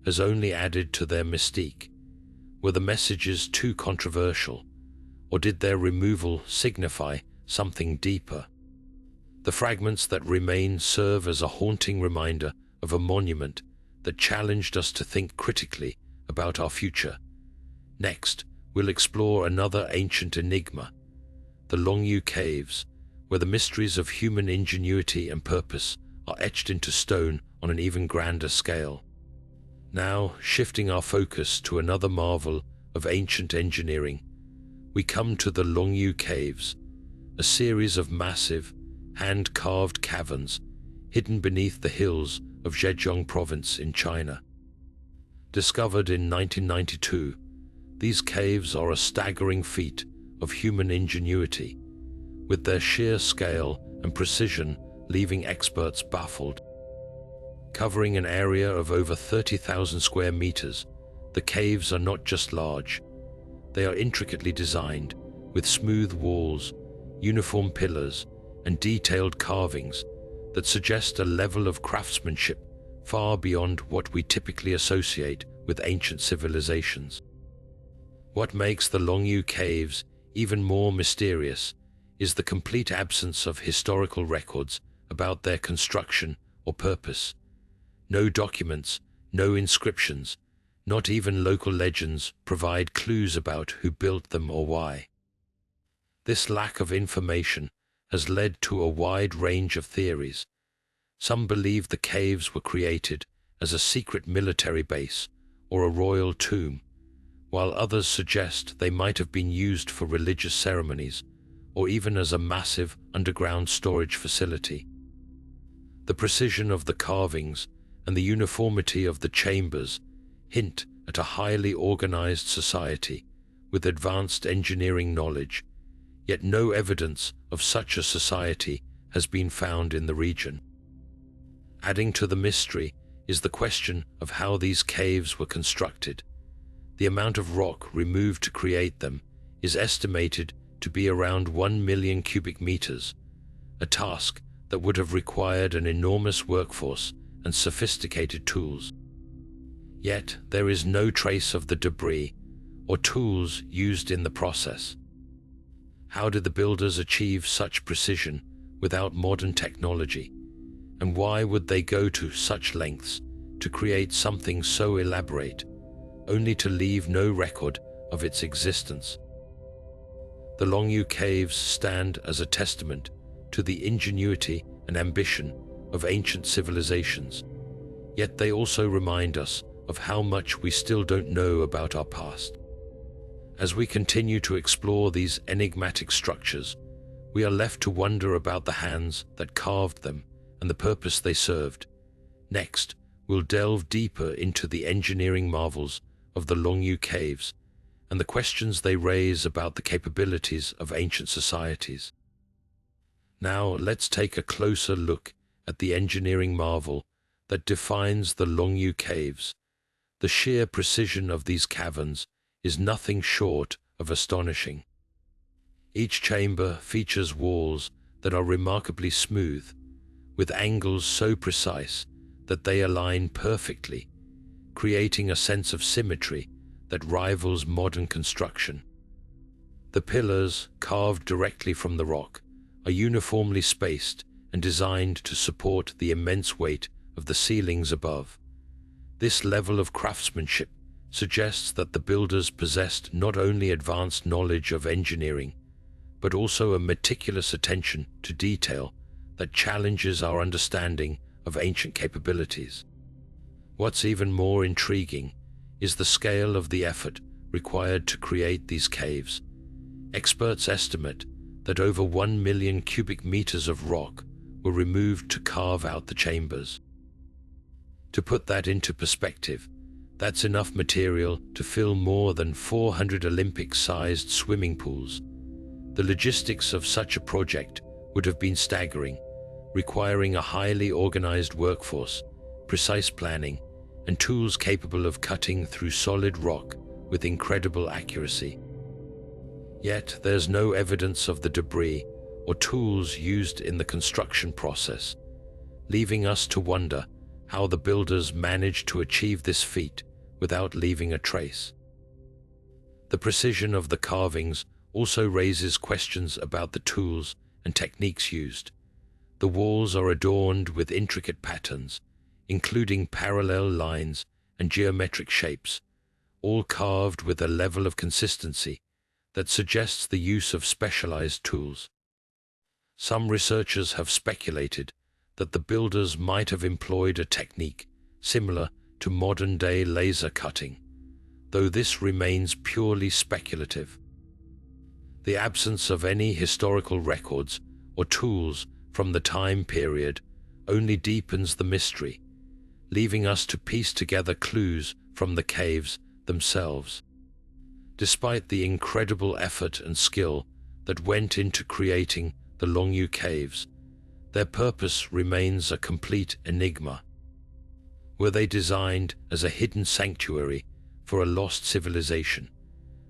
has only added to their mystique. Were the messages too controversial, or did their removal signify something deeper? The fragments that remain serve as a haunting reminder of a monument that challenged us to think critically about our future. Next, we'll explore another ancient enigma, the Longyu Caves, where the mysteries of human ingenuity and purpose are etched into stone on an even grander scale. Now, shifting our focus to another marvel of ancient engineering, we come to the Longyu Caves, a series of massive, hand-carved caverns hidden beneath the hills of Zhejiang province in China. Discovered in 1992, these caves are a staggering feat of human ingenuity, with their sheer scale and precision leaving experts baffled. Covering an area of over 30,000 square meters, the caves are not just large. They are intricately designed, with smooth walls, uniform pillars, and detailed carvings that suggest a level of craftsmanship far beyond what we typically associate with ancient civilizations. What makes the Longyu Caves even more mysterious is the complete absence of historical records about their construction or purpose. No documents, no inscriptions, not even local legends provide clues about who built them or why. This lack of information has led to a wide range of theories. Some believe the caves were created as a secret military base or a royal tomb, while others suggest they might have been used for religious ceremonies or even as a massive underground storage facility. The precision of the carvings and the uniformity of the chambers hint at a highly organized society with advanced engineering knowledge, yet no evidence of such a society has been found in the region. Adding to the mystery is the question of how these caves were constructed. The amount of rock removed to create them is estimated to be around 1 million cubic meters, a task that would have required an enormous workforce and sophisticated tools. Yet there is no trace of the debris, or tools used in the process. How did the builders achieve such precision without modern technology? And why would they go to such lengths to create something so elaborate, only to leave no record of its existence? The Longyou Caves stand as a testament to the ingenuity and ambition of ancient civilizations, yet they also remind us of how much we still don't know about our past. As we continue to explore these enigmatic structures, we are left to wonder about the hands that carved them and the purpose they served. Next, we'll delve deeper into the engineering marvels of the Longyou Caves and the questions they raise about the capabilities of ancient societies. Now, let's take a closer look at the engineering marvel that defines the Longyou Caves. The sheer precision of these caverns is nothing short of astonishing. Each chamber features walls that are remarkably smooth, with angles so precise that they align perfectly, creating a sense of symmetry that rivals modern construction. The pillars, carved directly from the rock, are uniformly spaced and designed to support the immense weight of the ceilings above. This level of craftsmanship suggests that the builders possessed not only advanced knowledge of engineering, but also a meticulous attention to detail that challenges our understanding of ancient capabilities. What's even more intriguing is the scale of the effort required to create these caves. Experts estimate that over 1 million cubic meters of rock were removed to carve out the chambers. To put that into perspective, that's enough material to fill more than 400 Olympic-sized swimming pools. The logistics of such a project would have been staggering, requiring a highly organized workforce, precise planning, and tools capable of cutting through solid rock with incredible accuracy. Yet there's no evidence of the debris or tools used in the construction process, leaving us to wonder how the builders managed to achieve this feat without leaving a trace. The precision of the carvings also raises questions about the tools and techniques used. The walls are adorned with intricate patterns, including parallel lines and geometric shapes, all carved with a level of consistency that suggests the use of specialized tools. Some researchers have speculated that the builders might have employed a technique similar to modern-day laser cutting, though this remains purely speculative. The absence of any historical records or tools from the time period only deepens the mystery, leaving us to piece together clues from the caves themselves. Despite the incredible effort and skill that went into creating the Longyou Caves, their purpose remains a complete enigma. Were they designed as a hidden sanctuary for a lost civilization,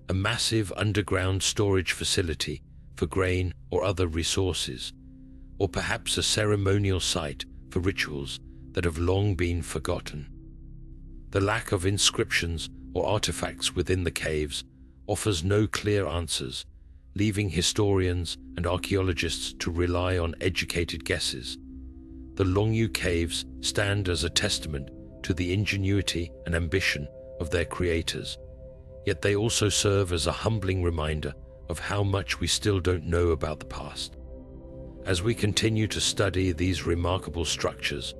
a massive underground storage facility for grain or other resources, or perhaps a ceremonial site for rituals that have long been forgotten? The lack of inscriptions or artifacts within the caves offers no clear answers, leaving historians and archaeologists to rely on educated guesses. The Longyou Caves stand as a testament to the ingenuity and ambition of their creators, yet they also serve as a humbling reminder of how much we still don't know about the past. As we continue to study these remarkable structures,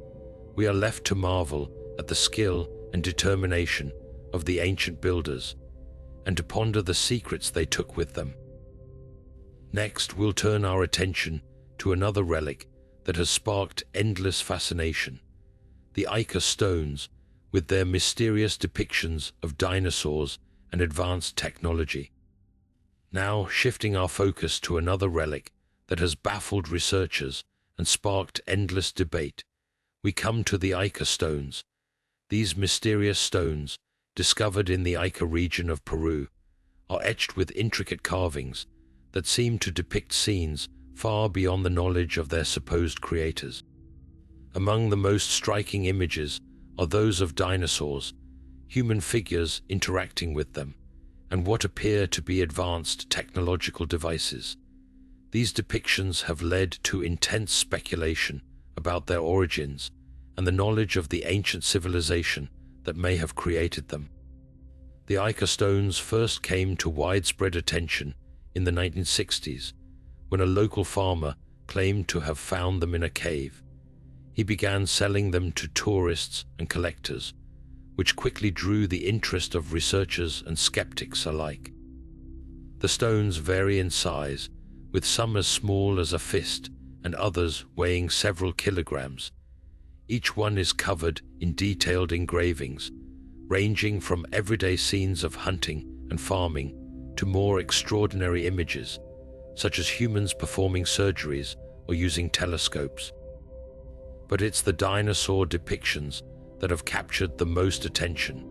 we are left to marvel at the skill and determination of the ancient builders, and to ponder the secrets they took with them. Next, we'll turn our attention to another relic that has sparked endless fascination: the Ica stones, with their mysterious depictions of dinosaurs and advanced technology. Now, shifting our focus to another relic that has baffled researchers and sparked endless debate, we come to the Ica stones. These mysterious stones, discovered in the Ica region of Peru, are etched with intricate carvings that seem to depict scenes far beyond the knowledge of their supposed creators. Among the most striking images are those of dinosaurs, human figures interacting with them, and what appear to be advanced technological devices. These depictions have led to intense speculation about their origins and the knowledge of the ancient civilization that may have created them. The Ica stones first came to widespread attention in the 1960s, when a local farmer claimed to have found them in a cave. He began selling them to tourists and collectors, which quickly drew the interest of researchers and skeptics alike. The stones vary in size, with some as small as a fist and others weighing several kilograms. Each one is covered in detailed engravings, ranging from everyday scenes of hunting and farming to more extraordinary images, such as humans performing surgeries or using telescopes. But it's the dinosaur depictions that have captured the most attention,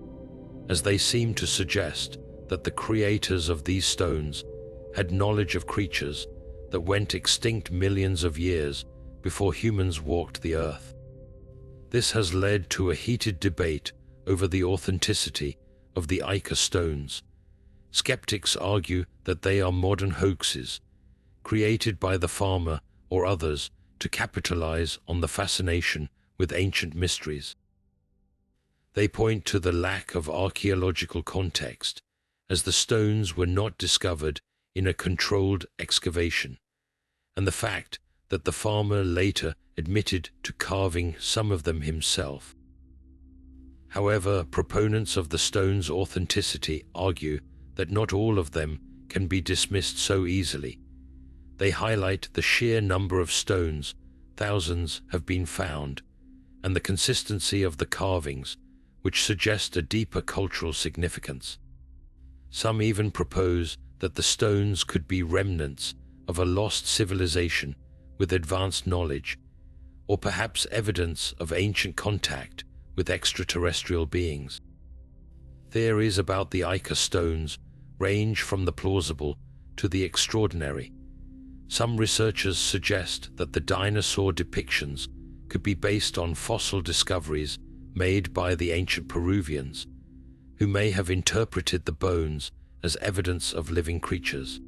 as they seem to suggest that the creators of these stones had knowledge of creatures that went extinct millions of years before humans walked the earth. This has led to a heated debate over the authenticity of the Ica stones. Skeptics argue that they are modern hoaxes, created by the farmer or others to capitalize on the fascination with ancient mysteries. They point to the lack of archaeological context, as the stones were not discovered in a controlled excavation, and the fact that the farmer later admitted to carving some of them himself. However, proponents of the stones' authenticity argue that not all of them can be dismissed so easily. They highlight the sheer number of stones, thousands have been found, and the consistency of the carvings, which suggest a deeper cultural significance. Some even propose that the stones could be remnants of a lost civilization with advanced knowledge, or perhaps evidence of ancient contact with extraterrestrial beings. Theories about the Ica stones range from the plausible to the extraordinary. Some researchers suggest that the dinosaur depictions could be based on fossil discoveries made by the ancient Peruvians, who may have interpreted the bones as evidence of living creatures.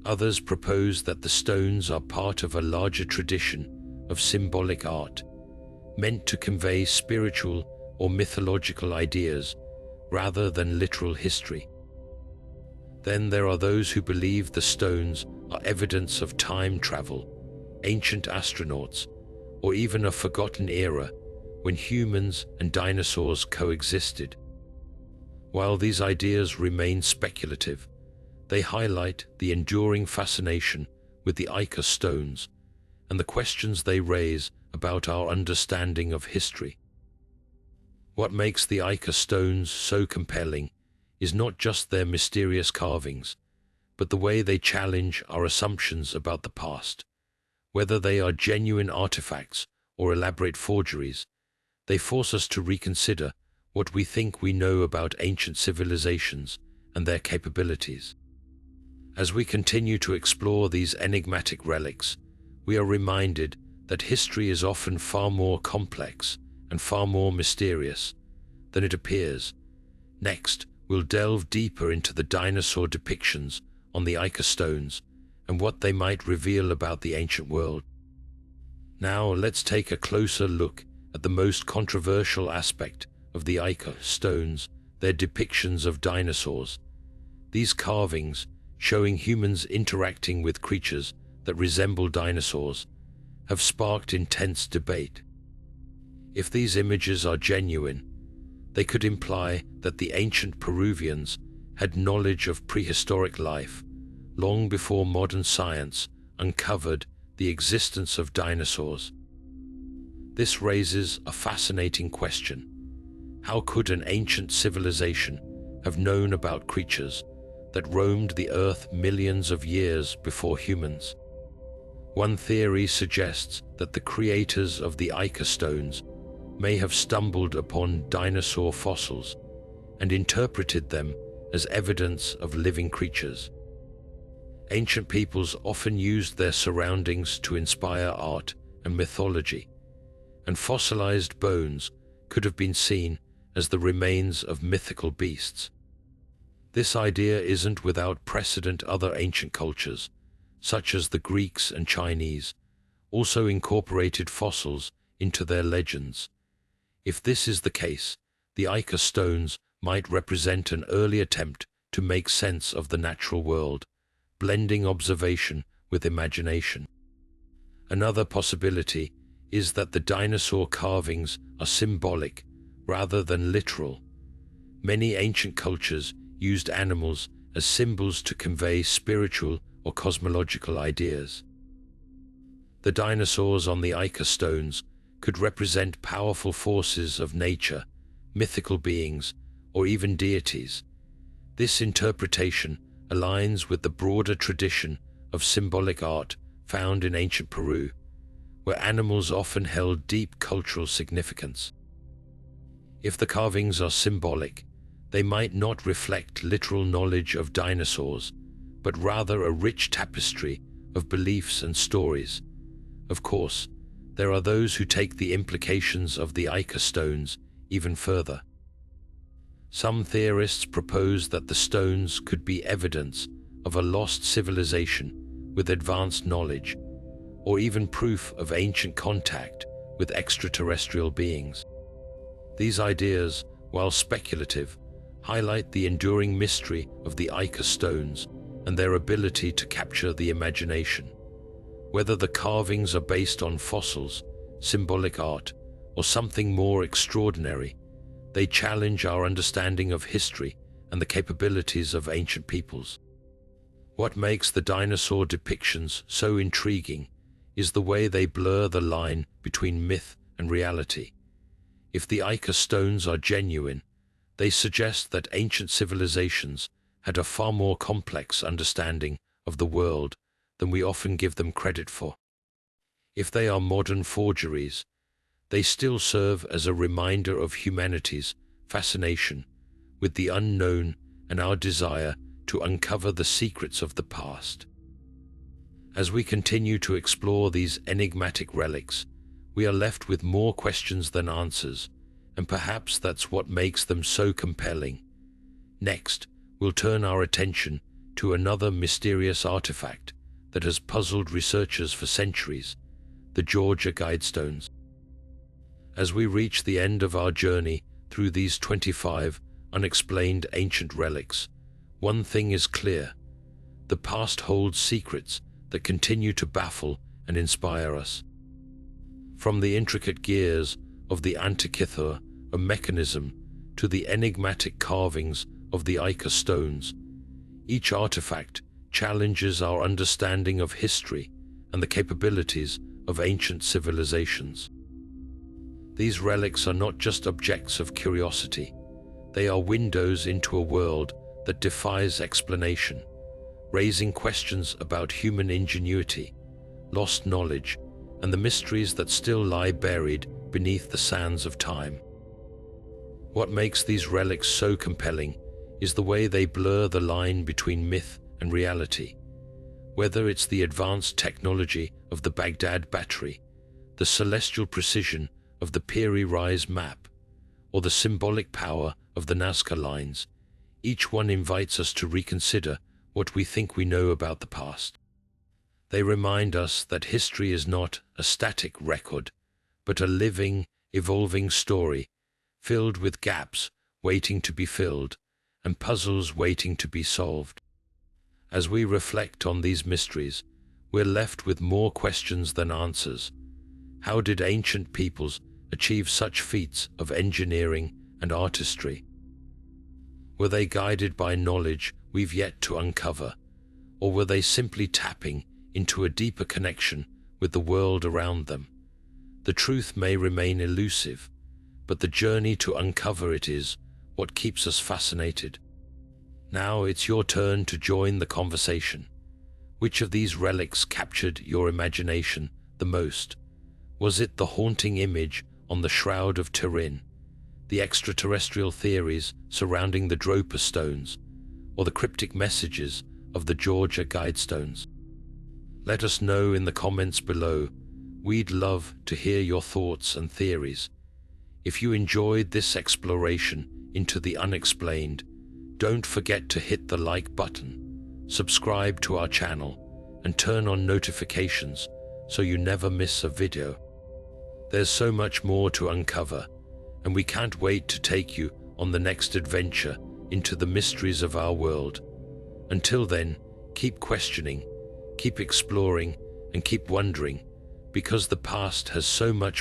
Others propose that the stones are part of a larger tradition of symbolic art, meant to convey spiritual or mythological ideas rather than literal history. Then there are those who believe the stones are evidence of time travel, ancient astronauts, or even a forgotten era when humans and dinosaurs coexisted. While these ideas remain speculative, they highlight the enduring fascination with the Ica stones and the questions they raise about our understanding of history. What makes the Ica stones so compelling is not just their mysterious carvings, but the way they challenge our assumptions about the past. Whether they are genuine artifacts or elaborate forgeries, they force us to reconsider what we think we know about ancient civilizations and their capabilities. As we continue to explore these enigmatic relics, we are reminded that history is often far more complex and far more mysterious than it appears. Next, we'll delve deeper into the dinosaur depictions on the Ica stones and what they might reveal about the ancient world. Now, let's take a closer look at the most controversial aspect of the Ica stones, their depictions of dinosaurs. These carvings, showing humans interacting with creatures that resemble dinosaurs, have sparked intense debate. If these images are genuine, they could imply that the ancient Peruvians had knowledge of prehistoric life long before modern science uncovered the existence of dinosaurs. This raises a fascinating question. How could an ancient civilization have known about creatures that roamed the earth millions of years before humans? One theory suggests that the creators of the Ica stones may have stumbled upon dinosaur fossils and interpreted them as evidence of living creatures. Ancient peoples often used their surroundings to inspire art and mythology, and fossilized bones could have been seen as the remains of mythical beasts. This idea isn't without precedent. Other ancient cultures, such as the Greeks and Chinese, also incorporated fossils into their legends. If this is the case, the Ica stones might represent an early attempt to make sense of the natural world, blending observation with imagination. Another possibility is that the dinosaur carvings are symbolic rather than literal. Many ancient cultures used animals as symbols to convey spiritual or cosmological ideas. The dinosaurs on the Ica stones could represent powerful forces of nature, mythical beings, or even deities. This interpretation aligns with the broader tradition of symbolic art found in ancient Peru, where animals often held deep cultural significance. If the carvings are symbolic, they might not reflect literal knowledge of dinosaurs, but rather a rich tapestry of beliefs and stories. Of course, there are those who take the implications of the Ica stones even further. Some theorists propose that the stones could be evidence of a lost civilization with advanced knowledge, or even proof of ancient contact with extraterrestrial beings. These ideas, while speculative, highlight the enduring mystery of the Ica stones and their ability to capture the imagination. Whether the carvings are based on fossils, symbolic art, or something more extraordinary, they challenge our understanding of history and the capabilities of ancient peoples. What makes the dinosaur depictions so intriguing is the way they blur the line between myth and reality. If the Ica stones are genuine, they suggest that ancient civilizations had a far more complex understanding of the world than we often give them credit for. If they are modern forgeries, they still serve as a reminder of humanity's fascination with the unknown and our desire to uncover the secrets of the past. As we continue to explore these enigmatic relics, we are left with more questions than answers, and perhaps that's what makes them so compelling. Next, we'll turn our attention to another mysterious artifact that has puzzled researchers for centuries, the Georgia Guidestones. As we reach the end of our journey through these 25 unexplained ancient relics, one thing is clear: the past holds secrets that continue to baffle and inspire us. From the intricate gears of the Antikythera Mechanism to the enigmatic carvings of the Ica stones, each artifact challenges our understanding of history and the capabilities of ancient civilizations. These relics are not just objects of curiosity, they are windows into a world that defies explanation, raising questions about human ingenuity, lost knowledge, and the mysteries that still lie buried beneath the sands of time. What makes these relics so compelling is the way they blur the line between myth and reality. Whether it's the advanced technology of the Baghdad battery, the celestial precision of the Piri Rise map, or the symbolic power of the Nazca lines, each one invites us to reconsider what we think we know about the past. They remind us that history is not a static record, but a living, evolving story, filled with gaps waiting to be filled and puzzles waiting to be solved. As we reflect on these mysteries, we're left with more questions than answers. How did ancient peoples achieve such feats of engineering and artistry? Were they guided by knowledge we've yet to uncover, or were they simply tapping into a deeper connection with the world around them? The truth may remain elusive, but the journey to uncover it is what keeps us fascinated. Now it's your turn to join the conversation. Which of these relics captured your imagination the most? Was it the haunting image on the Shroud of Turin, the extraterrestrial theories surrounding the Dropa stones, or the cryptic messages of the Georgia Guidestones? Let us know in the comments below. We'd love to hear your thoughts and theories. If you enjoyed this exploration into the unexplained, don't forget to hit the like button, subscribe to our channel, and turn on notifications so you never miss a video. There's so much more to uncover, and we can't wait to take you on the next adventure into the mysteries of our world. Until then, keep questioning, keep exploring, and keep wondering, because the past has so much